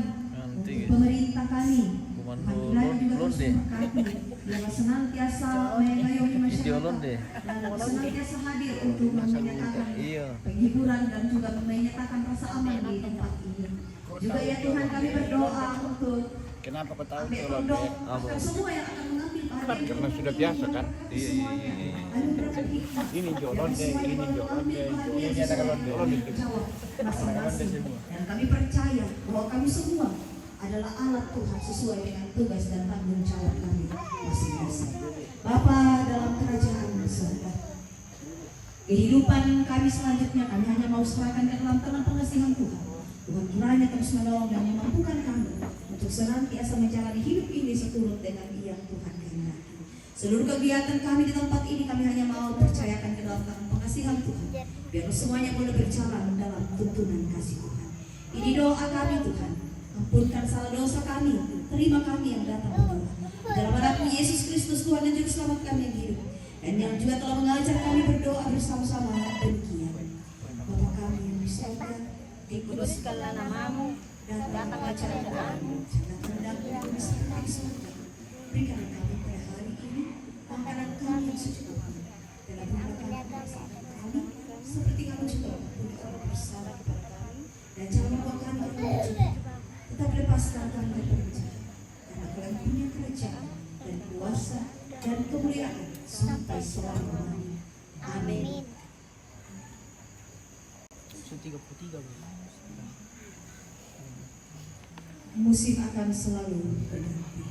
untuk pemerintah kami. Tuhan kiranya juga terus memberkati. Biarlah senantiasa mengayomi masyarakat dan senantiasa hadir untuk menyatakan penghiburan dan juga menyatakan rasa aman di tempat ini. Juga ya Tuhan kami berdoa untuk Kenapa kau tahu ambil pondok, akan semua yang akan mengambil bagian. Karena sudah biasa kan? Ini jolon deh, ini jolon deh, ini ada kalon deh. Dan kami percaya bahwa kami semua adalah alat Tuhan sesuai dengan tugas dan tanggung jawab kami masing-masing. Bapa dalam kerajaan surga, kehidupan kami selanjutnya kami hanya mau serahkan ke dalam tangan pengasihan Tuhan. Tuhan kiranya terus menolong dan memampukan kami untuk senantiasa menjalani hidup ini seturut dengan yang Tuhan kehendaki. Seluruh kegiatan kami di tempat ini kami hanya mau percayakan ke dalam tangan pengasihan Tuhan, biar semuanya boleh berjalan dalam tuntunan kasih Tuhan. Ini doa kami Tuhan, ampunkan salah dosa kami, terima kami yang datang berdoa. Dalam anakmu Yesus Kristus Tuhan dan Juru Selamat kami yang hidup, dan yang juga telah mengajar kami berdoa bersama-sama demikian. Bapa kami yang di surga, dikuduskanlah namamu, datanglah kerajaanmu, jangan kehendakmu yang di surga. Berikanlah kami pada hari ini makanan kami yang secukupnya, dan ampunilah kami seperti kami juga mengampuni orang bersalah kepada kami, dan jangan membawa kami ke dalam cobaan, tetapi lepaskan kami dari penjara. Karena Kau yang punya kerajaan dan kuasa dan kemuliaan sampai selama-lamanya. Amin. Musim akan selalu berganti.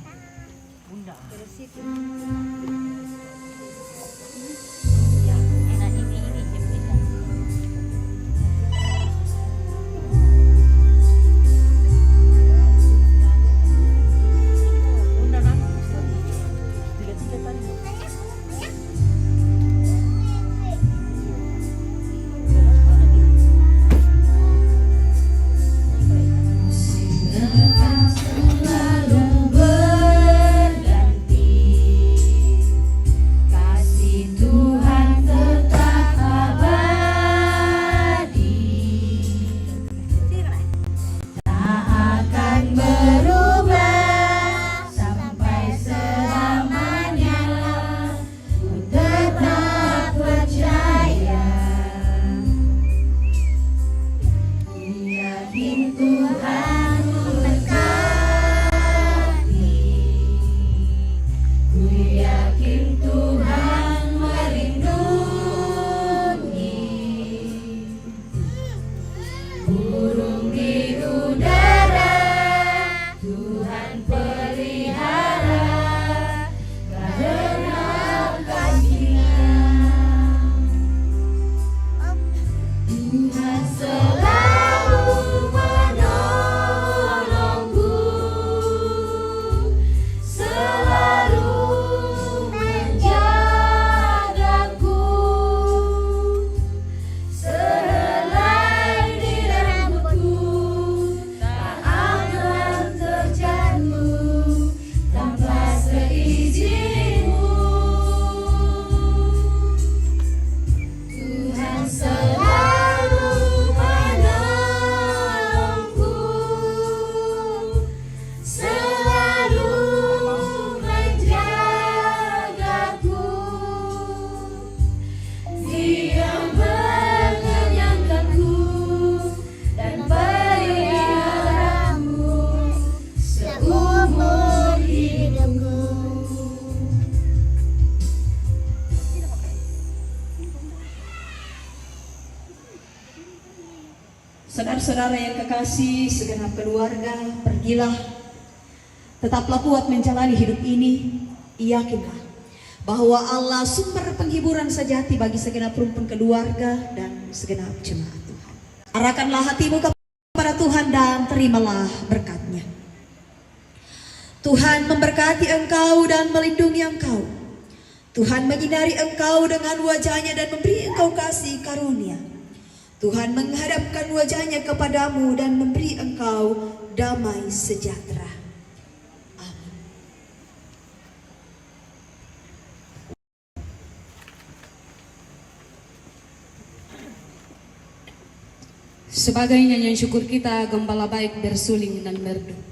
Saudara-saudara yang kekasih, segenap keluarga, pergilah, tetaplah kuat menjalani hidup ini. Yakinlah bahwa Allah sumber penghiburan sejati bagi segenap rumpun keluarga dan segenap jemaat Tuhan. Arahkanlah hatimu kepada Tuhan dan terimalah berkat-Nya. Tuhan memberkati engkau dan melindungi engkau. Tuhan menyinari engkau dengan wajah-Nya dan memberi engkau kasih karunia. Tuhan menghadapkan wajah-Nya kepadamu dan memberi engkau damai sejahtera. Amin. Sebagai nyanyian syukur kita, gembala baik bersuling dan merdu.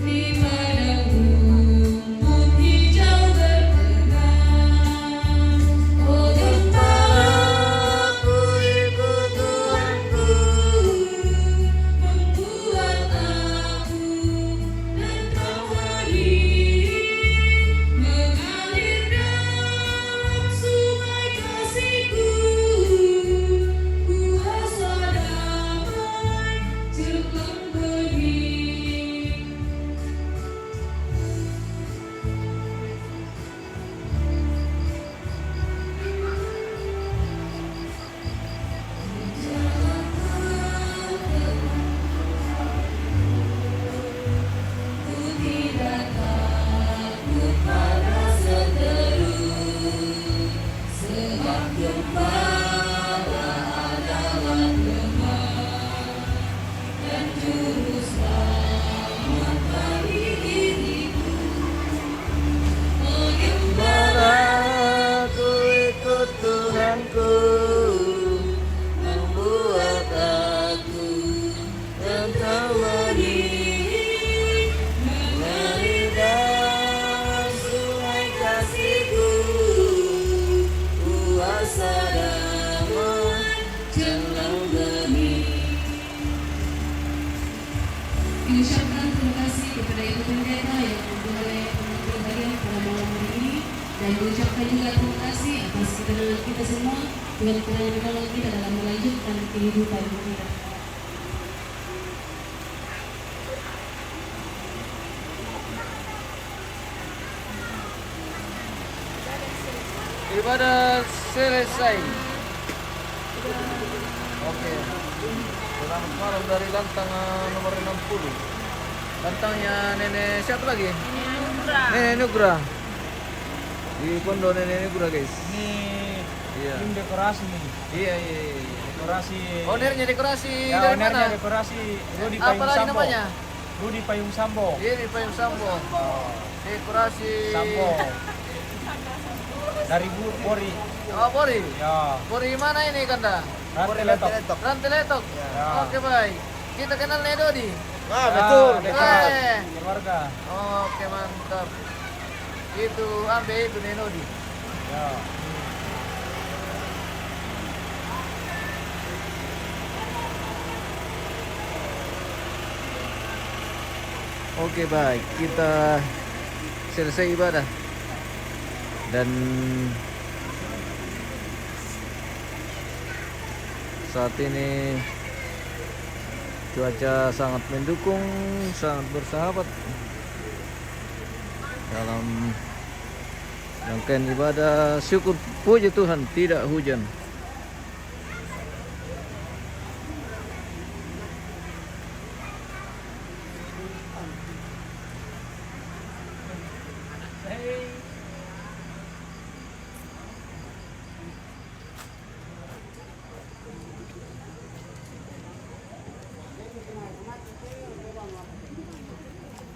Di Dan mengucapkan juga terima kasih atas ketenangan kita semua. Tuhan kiranya menolong kita dalam melanjutkan kehidupan kita. Ibadah selesai. Oke. Selamat malam dari lantang nomor 60. Lantangnya Nenek siapa lagi? Nenek Nugra. Di pondok Nenek Nugra, guys. Ini Iya. tim dekorasi nih. Iya. Dekorasi. Ownernya dekorasi Ya, dari ownernya mana? dekorasi Rudi Apa Payung lagi Sambo. namanya? Rudi Payung Sambo. Ini Payung Sambo. Dekorasi Sambo. Dari Pori. Oh, Pori. Ya. Pori mana ini Kanda? Rantai Letok. Rantai Letok. Ya. Oke, baik. Kita kenal Nedodi. Ah, betul. dekat. Keluarga. Oke, mantap. Itu ambil itu Nedodi. Ya. Oke, baik. Kita selesai ibadah. Dan saat ini cuaca sangat mendukung, sangat bersahabat dalam rangkaian ibadah. Syukur puji Tuhan tidak hujan.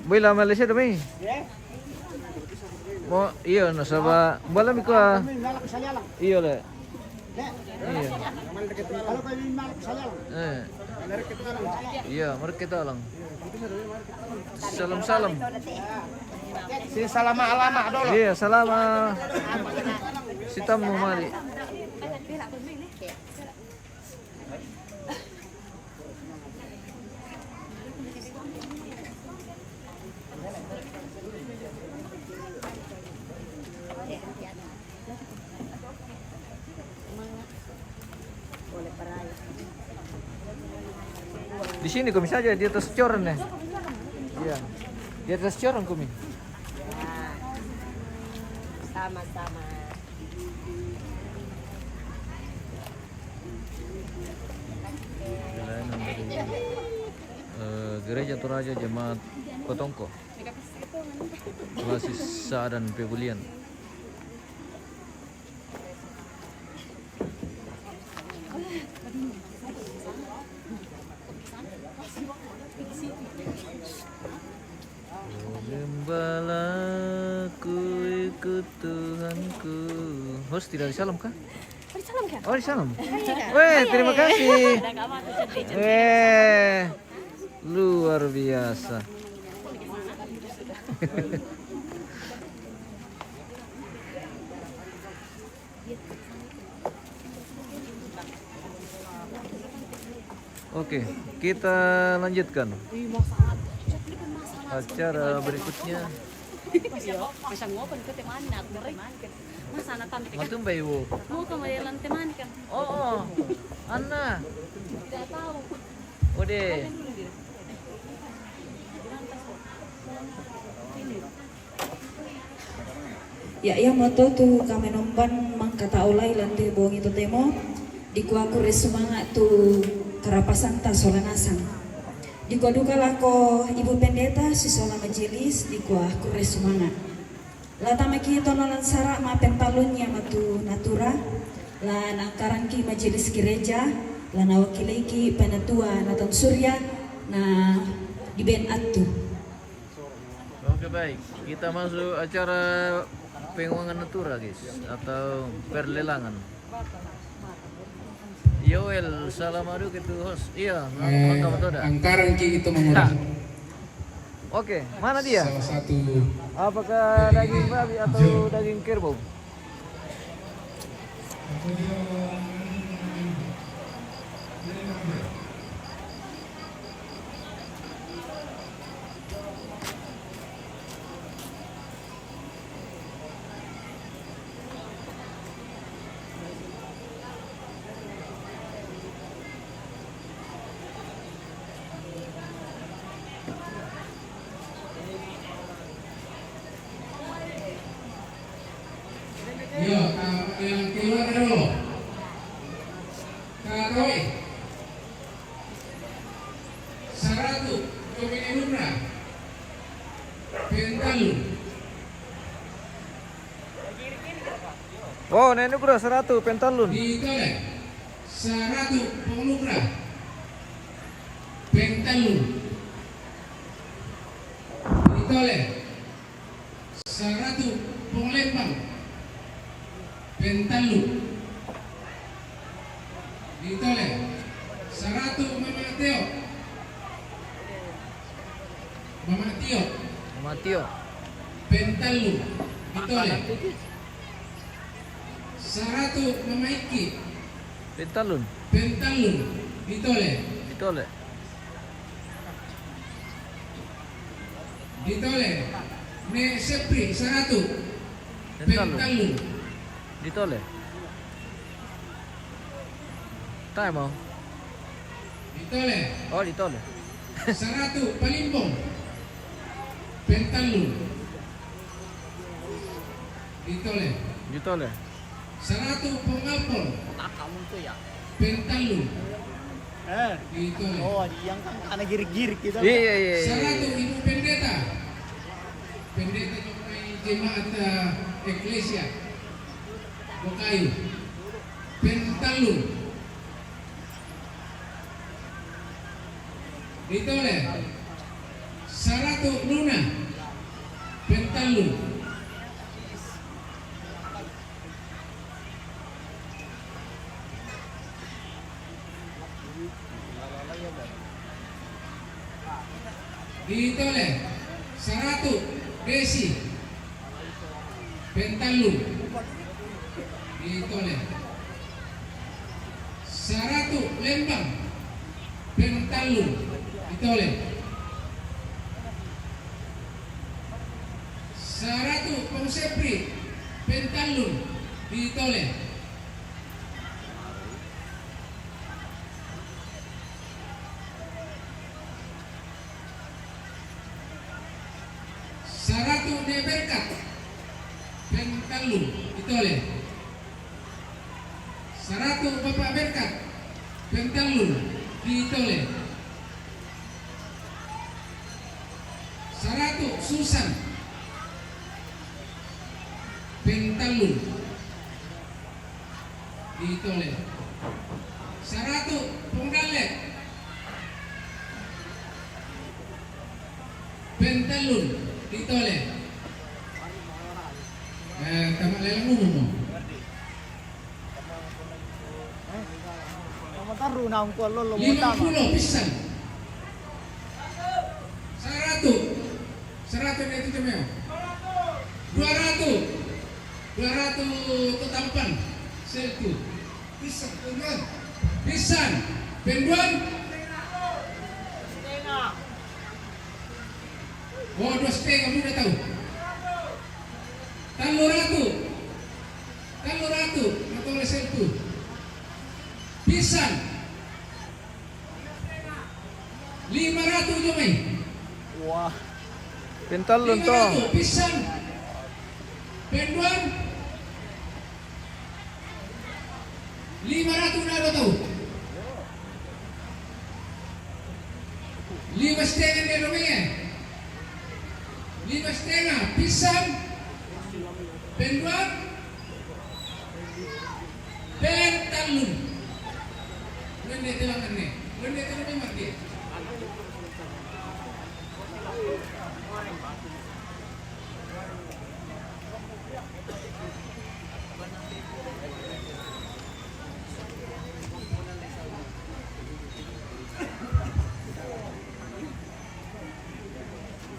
Bila Malaysia demi. Mo iya nasa ba balam ko ah. Iya le. Iya. Iya, mari kita lang. Salam. Si salama alama dolo. Iya, salama. Sitam mo mali. Di sini kumi saja di atas coran ya. Iya. Di atas coran kumi. Sama-sama. Jalanan dari Gereja Toraja Jemaat Kotongko. Oasis Sa'adan Pavilion. Gembalaku ikut Tuhanku. Host tidak disalam kah? Salam kah? Oh disalam. Weh, terima kasih. Luar biasa. Oke, kita lanjutkan acara berikutnya. Bisa ngopen ke teman nak masa anak kami Matum bayu. mau kemarin teman kan Oh, Anna. tidak tahu. Ode. Ya moto tu kami nomban mangkata ulai lantai buang itu temo di kuaku semangat tu karapasan ta solanasang di duka lako ibu pendeta si sola majelis di kuaku semangat lata maki tonolan sara ma pentalunnya matu natura la nangkaran ki majelis gereja la nawakili ki penatua natan surya na di ben atu. Oke, baik. Kita masuk acara penguangan natura, guys, atau perlelangan. Yoel, salam adu gitu host. Iya, maka betul dah. Angkaran ki itu mengurang. Oke, mana dia? Salah satu Apakah daging babi atau daging kerbau? Yo, yang keluar dulu. Kakoi. Saratu, Domini Lumra. Pentalu. Oh, nenek udah 100 pentalun. Ditolak. Saratu, Penglumra. Pentalu. Ditolak. Saratu, Penglembang. Pentalu. Ditolak. Saratu, Mama Teo. Mama Tio. Matio. Pentalu. Ditolak. Saratu, Mama Iki. Pentalun. Pentalu. Ditolak. Ditolak. Ditolak. Ne Sepri, Saratu. Pentalu. Pentalu. Ditolak. Tayo mo. Ditolak. Oh, ditolak. Saratu, Palimbong. Pentalu. Ditolak. Ditolak. Saratu, Pengalpon. Kamu tuh ya. Pentalu. Eh. Ditolak. Oh, yang kan anak girik-girik gitu. Iya, iya, iya. Saratu, Ibu Pendeta. Pendeta mengenai jemaat Eklesia. Bokayu. Pentalu. Ditolak. Saratu, Luna. Pentalu. Ditolak. Saratu, Desi. Pentalu. Ditolak. Saratu, Lembang. Pentalu. Ditolak. Saratu, Pausepri. Pentalu. Ditolak. Saratu, Neberkat. Pentalu. Ditolak. Saratu, Bapak Berkat. Pentalu. Ditolak. Saratu, Susan. Pentalu. Ditolak. Saratu, Penggalek. Pentalun. Ditolak. Tamak lelang umum mo. Kamu taruh nang ko lolo mo 50 pisan. Saratu. Saratu na ito kami. 200. 200 tutampan. Seltu. Pisan. Penduan. Pisan. Penduan. Oh, 2 setengah kamu udah tahu. Taluratu. Taluratu. Atau Seltu. Pisan. 500 jomay. Wah. Pentalun to. 500 pisan. Penduan. 500 na ba tahu? 5 setengah dia rumahnya. 5 setengah pisan. Penduan. Pentalun. Lende telangan nih. Lende telangan mati.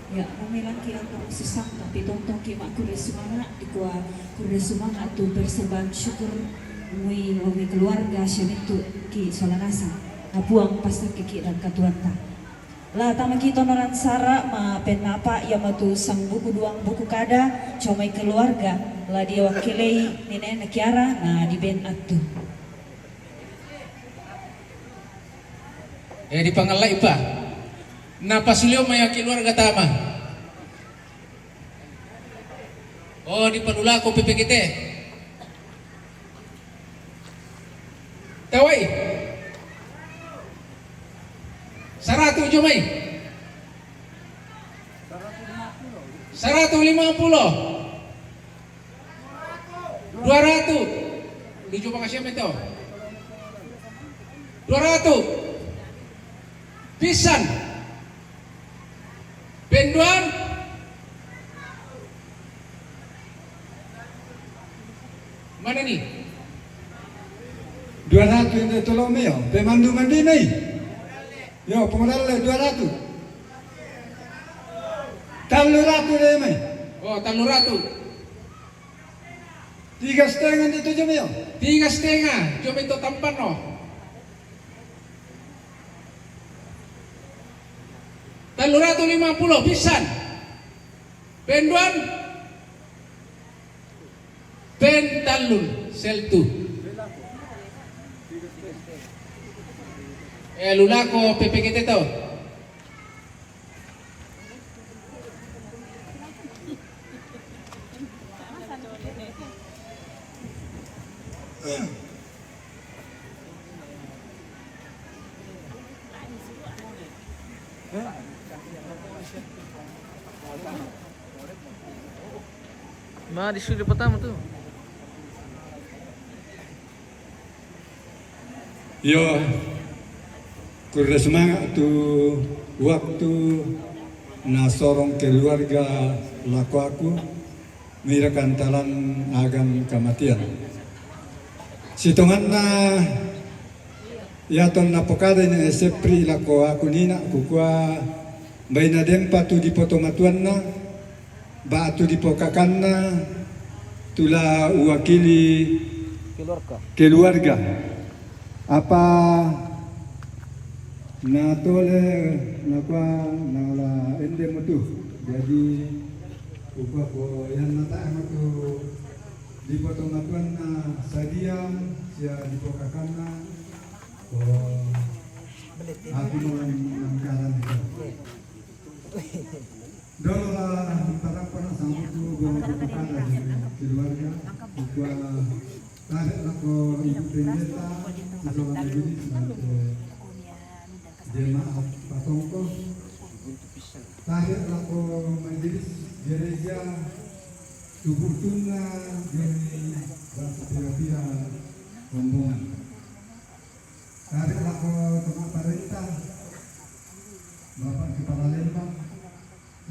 Ya, kami lagi akan sesang tapi tonton kima kure sumanga ikua kure sumanga tu persembahan syukur mui lomi keluarga syamitu ki solanasa abuang pastor kiki dan katuanta lah tama kita noran sara ma penapa ya matu sang buku duang buku kada comai keluarga lah dia wakilai nene Kiara nah di ben atu Di pangalay pa. Napasulyo maya keluarga tama. Oh, di panula ko pipikite. Jomay. 150. 200. Di coba kasih itu. 200. Pisan. Penduan. Mana nih? 200 ini tolong yo, pemandu mandi nih. Yo, pemodal 200. 300 deh mai. Oh, 300. 3,5 itu jam yo. 3,5. Coba itu tampan no. Talurato 50 pisan. Penduan. Pentalun seltu. Lulako PPKT to. Mah di studio pertama tuh. Yo, kurang semangat tuh waktu na sorong keluarga laku aku mirakan talan agan kematian. Sitongan na yaton na pokada ni sepri laku aku nina kukua baina dempa tu di potomatuan na batu di pokakan na tula uwakili keluarga. Apa na tole na kwa na la ende mutu jadi ubah ko yan nata tu di potongan na sadiam sia di pokakan na aku mengangkaran itu dola para para sambut tu gua pokakan dari keluarga gua tarik aku ibu pendeta seorang diri sebagai jemaat Patongko. Tarik aku majelis gereja tubuh tuna dari bangsa pira-pira rombongan. Tarik aku teman perintah Bapak Kepala Lembang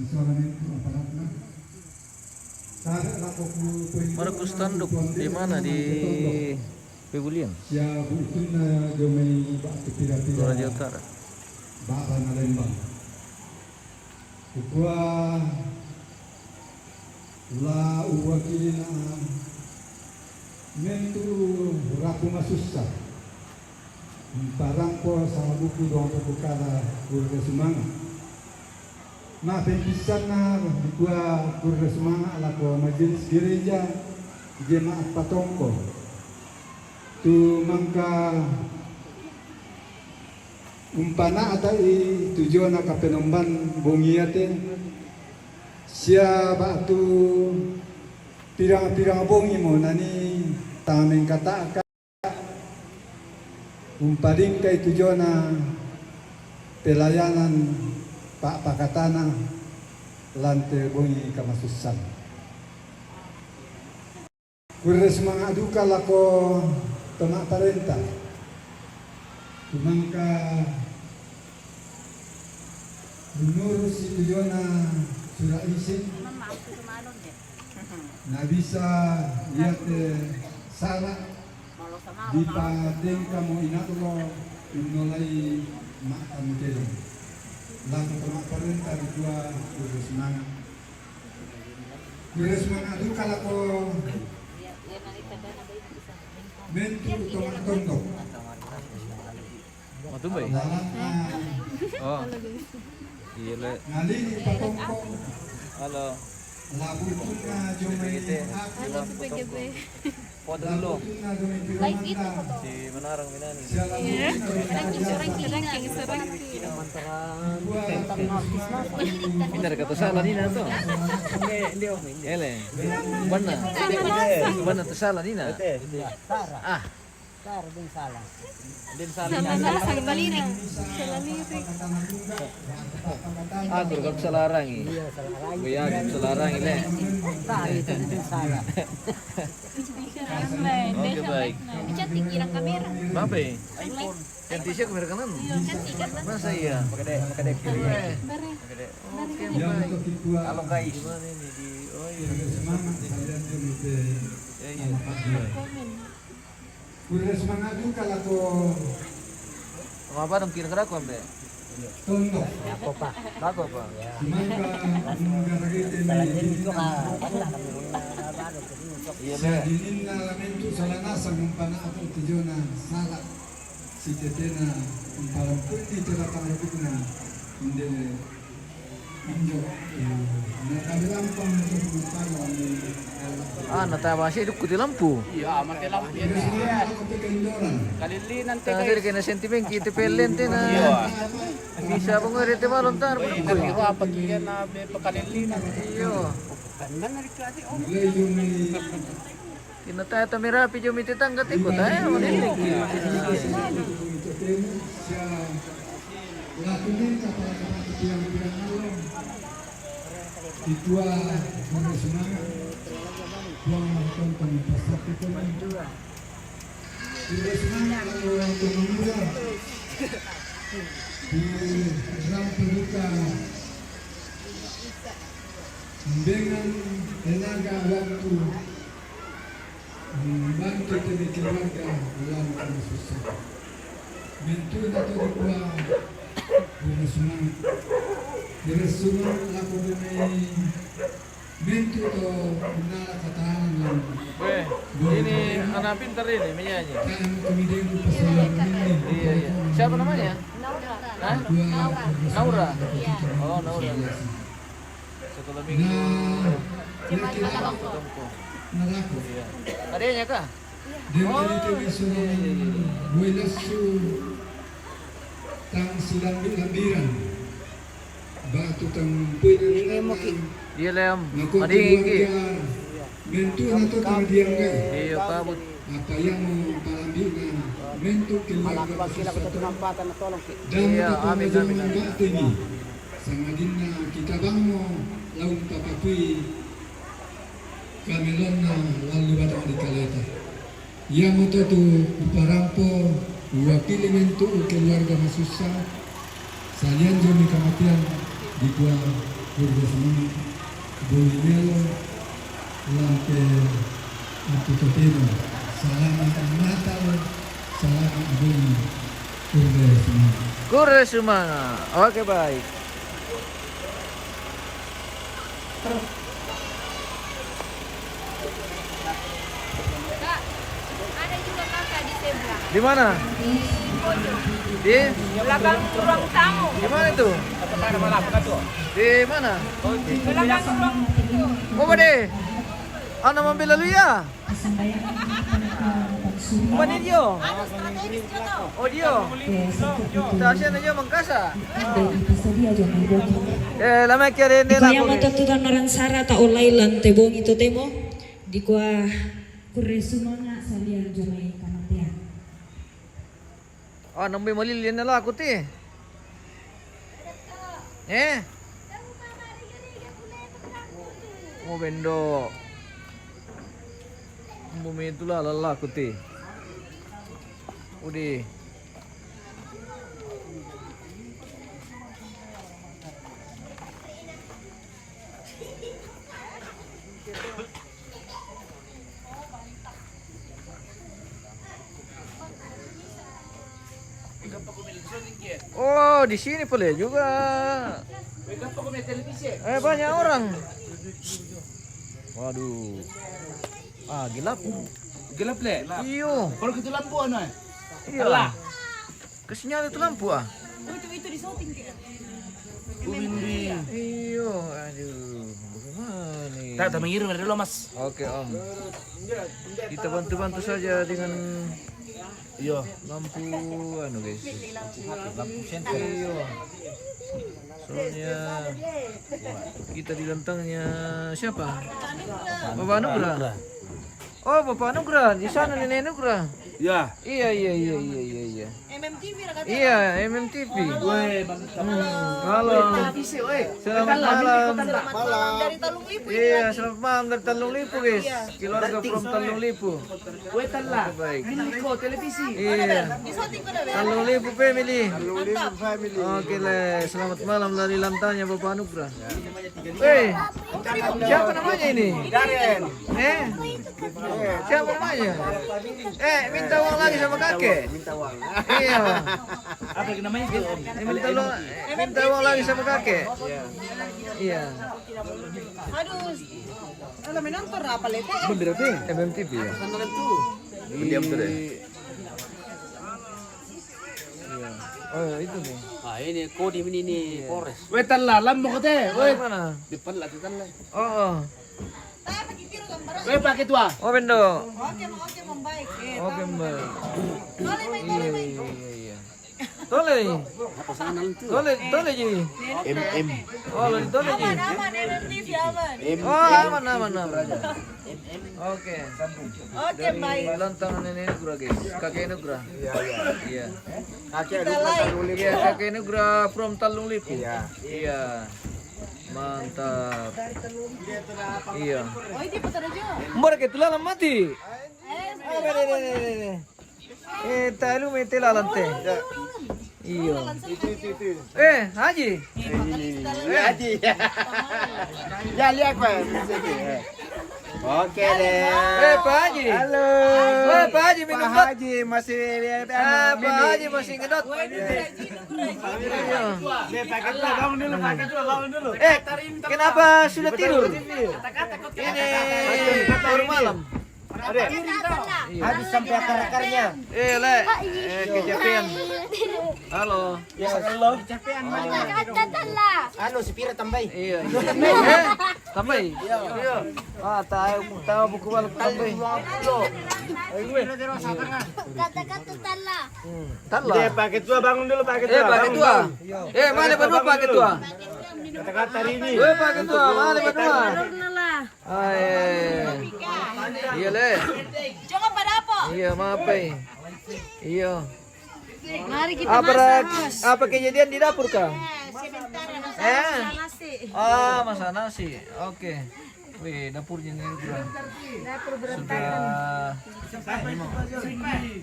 seorang itu aparatnya. Markus Tanduk di mana di Pegulian? Ya, buktinya jomai bak pira-pira Raja Utara. Bapak Lembang. Ukua la uwakilina mentu raku masusah. Parang po sa buku doang pukala kurga semangat. Nah, pempisan na gua kurga semangat ala ko majelis gereja jemaat Patongko. Tu mangka umpana atai tujuan ka penomban bongiate sia batu pirang-pirang bongi mo nani tameng kata umparing kay tujuan na pelayanan Pak Pakatana lante bongi kamasusan. Kurres mga aduka lako temak parenta. Tumangka menurut si tujuan surah isin na bisa lihat salah di padeng kamu inatlo inolai makam kedong. Lang temak parenta dua kurres mga. Kurres mga aduka lako mentu tomak tondok. Matu bay. Oh. Iya le. Ngalini Patongko. Halo. Labutuna jomay Halo PGB. Foto dulu. Like itu Si Menarang Minani. Benar kata salah Nina tuh. Ele. Benar. Benar tuh salah Nina. Ah. Din salah. Din Salah sakit balirik. Salah lirik. Aku kag sa larang eh. Iya, salah lagi. Kuya, sa larang ile. Itu din salah. Oke baik. Cantik irang kamera. Apa ya? Ganti siya kamera kanan. Cantik kan? Masa iya? Makadek kiri. Bare. Oke Yang baik. untuk ikut Halo guys. Gimana ini di? Oh iya. semangat kalian juga. Ya iya. Udah semangat juga lah kok. Apa dong kira-kira aku ambil? Tontok. Apa Pak? Aku apa? Semangat menggaragiti Itu kami baru Iya sa be. dinin na lamento sa lanasang ng panaato tiyo na salat si Tetena ang parang kundi tinatanggapit na hindi injo natabilang pang nagpapalo Ah, natawa siya hidup ko di lampu. Iya, mati lampu yan. Pero semangat ako kaindoran Kalilinan te Tanggal kaya na sentimen kita pelente na. Bisa pong ngerti balon tar Uy, ko. natiro apat yan na pakalilinan. Iyo. mulai yung may Kinataya tamirapi jo mititanggat ko tayo manilig. ito temo siya latunin ka para kapatid yang pinangalong itua mga semangat buang tonton pasapit ko man Tidak semangat kalau orang pemuda di dalam terbuka dengan tenaga waktu membantu demi keluarga dalam kondisi susah. Bentuk atau dikuah dengan semangat. Dengan semangat laku demi bentuk atau menara ketahanan lalu. Weh, ini anak pintar ini menyanyi. Kan kemudian pasangan ini. Iya iya. Siapa namanya? Hah? Naura. Oh Naura. Sekolah minggu. Tempo. Naraku. Iya. Adanya kah? Dengan itu misalnya buenas su tang silang lambiran. Batu tang puinan. Iya lem. Naku Adinggi. keluarga bentuk atau tang diam gak? Iya kabut. Apa yang mau palambinan bentuk keluarga kita tunampatan na tolong ki. dan Iya, kita amin, menjadi amin, amin. batu ini sama dinna kita bangun laun papapui kamelon na lalu batang di kaleta yang moto tu uparampo wakili bentuk keluarga masusa salian jomi kematian di kuah kurga semangat boleh lampe Atu Toteno, salamat Natal, salamat Bumi, kurga semangat. Kure semangat. Oke baik. Kak, ada juga kakak di sebelah. Di mana? Di Belakang ruang tamu. di mana itu? Di mana? Belakang ruang Oh, Bade. Ano mambil lalu ya? Mana dia? Oh dia. Tasya na dia mangkasa. Lama kira ni Kaya matatudan naran sara ta olailan tebong itu temo di kuah kuresumanga salian jomai kamatian. Oh, nambai malilian na lah aku ti. Oh bendo. Bumi itulah lelah aku ti. Udi. Oh, di sini boleh juga. Banyak orang. Waduh. Ah, gelap. Gelap le. Iyo. Kalau kita lampu ano eh? Iyalah. Kesinyal itu lampu ah. itu di shooting dia. Windy. Iyo, aduh. Bagaimana nih? Tak mengirim dari dulu mas. Oke om. Kita bantu-bantu saja dengan Iya. lampu anu guys. Lampu senter. Iyo. Soalnya kita dilantangnya siapa? Bapak Anugrah. Oh, Bapak Anugrah. Di sana Nenek Anugrah. Ya. Iya. MMTV ra kata. Iya, MMTV. Woi, bagus. Halo. Selamat malam. Dari Talung Lipu. Iya, selamat malam dari Talung Lipu, guys. Keluarga from Talung Lipu. Woi, tala. Baik. Ko televisi. Iya. Di shooting ko na ba? Talung Lipu family. Mantap. Oke le, selamat malam dari lantanya Bapak Anugrah. Siapa namanya ini? Darren. Siapa namanya? Minta uang lagi sama kakek. Minta uang. Iya. Apa namanya itu? Minta uang lagi sama kakek. Iya. Aduh. Alam menonton apa lete? Bener deh. MMTV ya. Pendiam tuh deh. Iya. Oh itu nih. Ah ini Kodim ini Polres. Woi, tala, lambo ko te. Woi, Mana? depan lah tala. Oh. Woi, pakai tua. Oh bendo. Oke, membaik. Oke mbak. Boleh, baik. Iya. Tole. Apa sana itu? Tole jadi. MM. Oh, lo tole jadi. Aman, MMTV aman. Oh, aman. Oke. Oke, baik. Dari lantangan nenek Nugrah, guys. Kakek Nugrah. Iya. Kakek lupa Talung Lipu. Iya, kakek Nugrah from Talung Lipu. Iya. Mantap. Iya. Oh, ini putar aja. Mbak kita lalang mati. Talu mete lalang teh. Iya. Haji. Haji. Ya lihat Pak. Oke deh. Pak Haji. Halo. Pak Haji minum Pak dot. Haji masih lihat Pak Haji masih ngedot. Iya. Pakai tua, bangun dulu. Kenapa sudah tidur? Ini baru malam. Habis sampai akar-akarnya. Le, kecapean. Halo. Ya halo. Kecapean mana? Anu si Pira tambay. Iya. Tambay. Iya. Tahu buku balik tambay. Talla. Pakai tua bangun dulu pakai Pakai tua. Mana berdua pakai tua? Kata-kata ini. Pakai tua, mana berdua? Iya le. Jangan pada apa? Iya maaf Iya. Mari kita masak. Apa kejadian di dapur kah? Sebentar nasi. Masak nasi. Oke. Wih, dapurnya ini kurang. Dapur berantakan.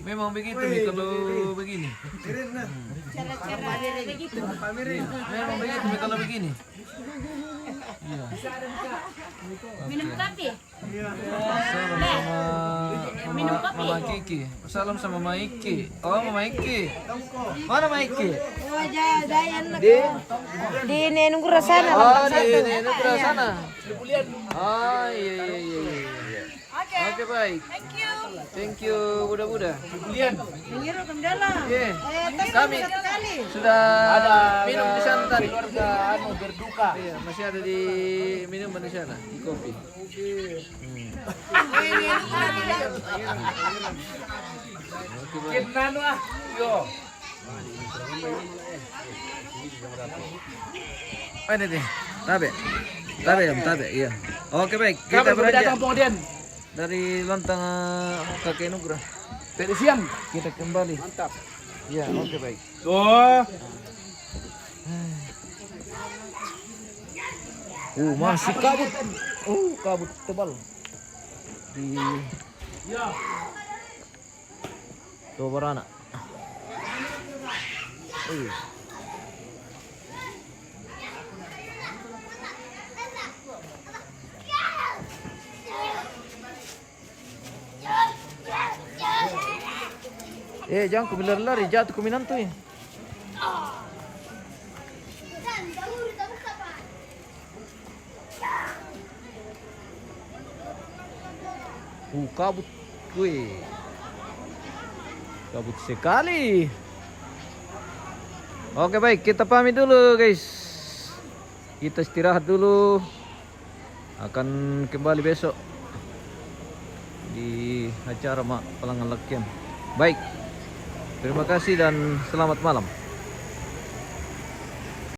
Memang begitu nih kalau begini. Cara-cara begitu. Memang begitu nih kalau begini. Iya. Minum kopi. Minum kopi. Mama Kiki. Salam sama Mama Iki. Oh, Mama Iki. Mana Mama Iki? Oh, Dayan. Di Nenungkura sana. Oh, di Nenungkura sana. Oh, iya. Oke, baik. Thank you, Buddha. Mengiru ke dalam. Iya. Kami sudah ada minum di sana tadi. Keluarga anu berduka. Iya, masih ada di minuman di sana, di kopi. Kinanu ah. Yo. Ini deh. Tabe, iya. Oke, baik. Kita Kita beranjak datang kemudian dari lantang kakek Nugrah. dari siang. Kita kembali. Mantap. Iya, oke, baik. Oh. Masih kabut. Kabut tebal. Di Tobarana. Jangan ku berlari, jatuh ku minantuy. Kabut gue. Kabut sekali. Oke, baik, kita pamit dulu guys. Kita istirahat dulu. Akan kembali besok di acara Palangan Lakian. Baik. Terima kasih dan selamat malam.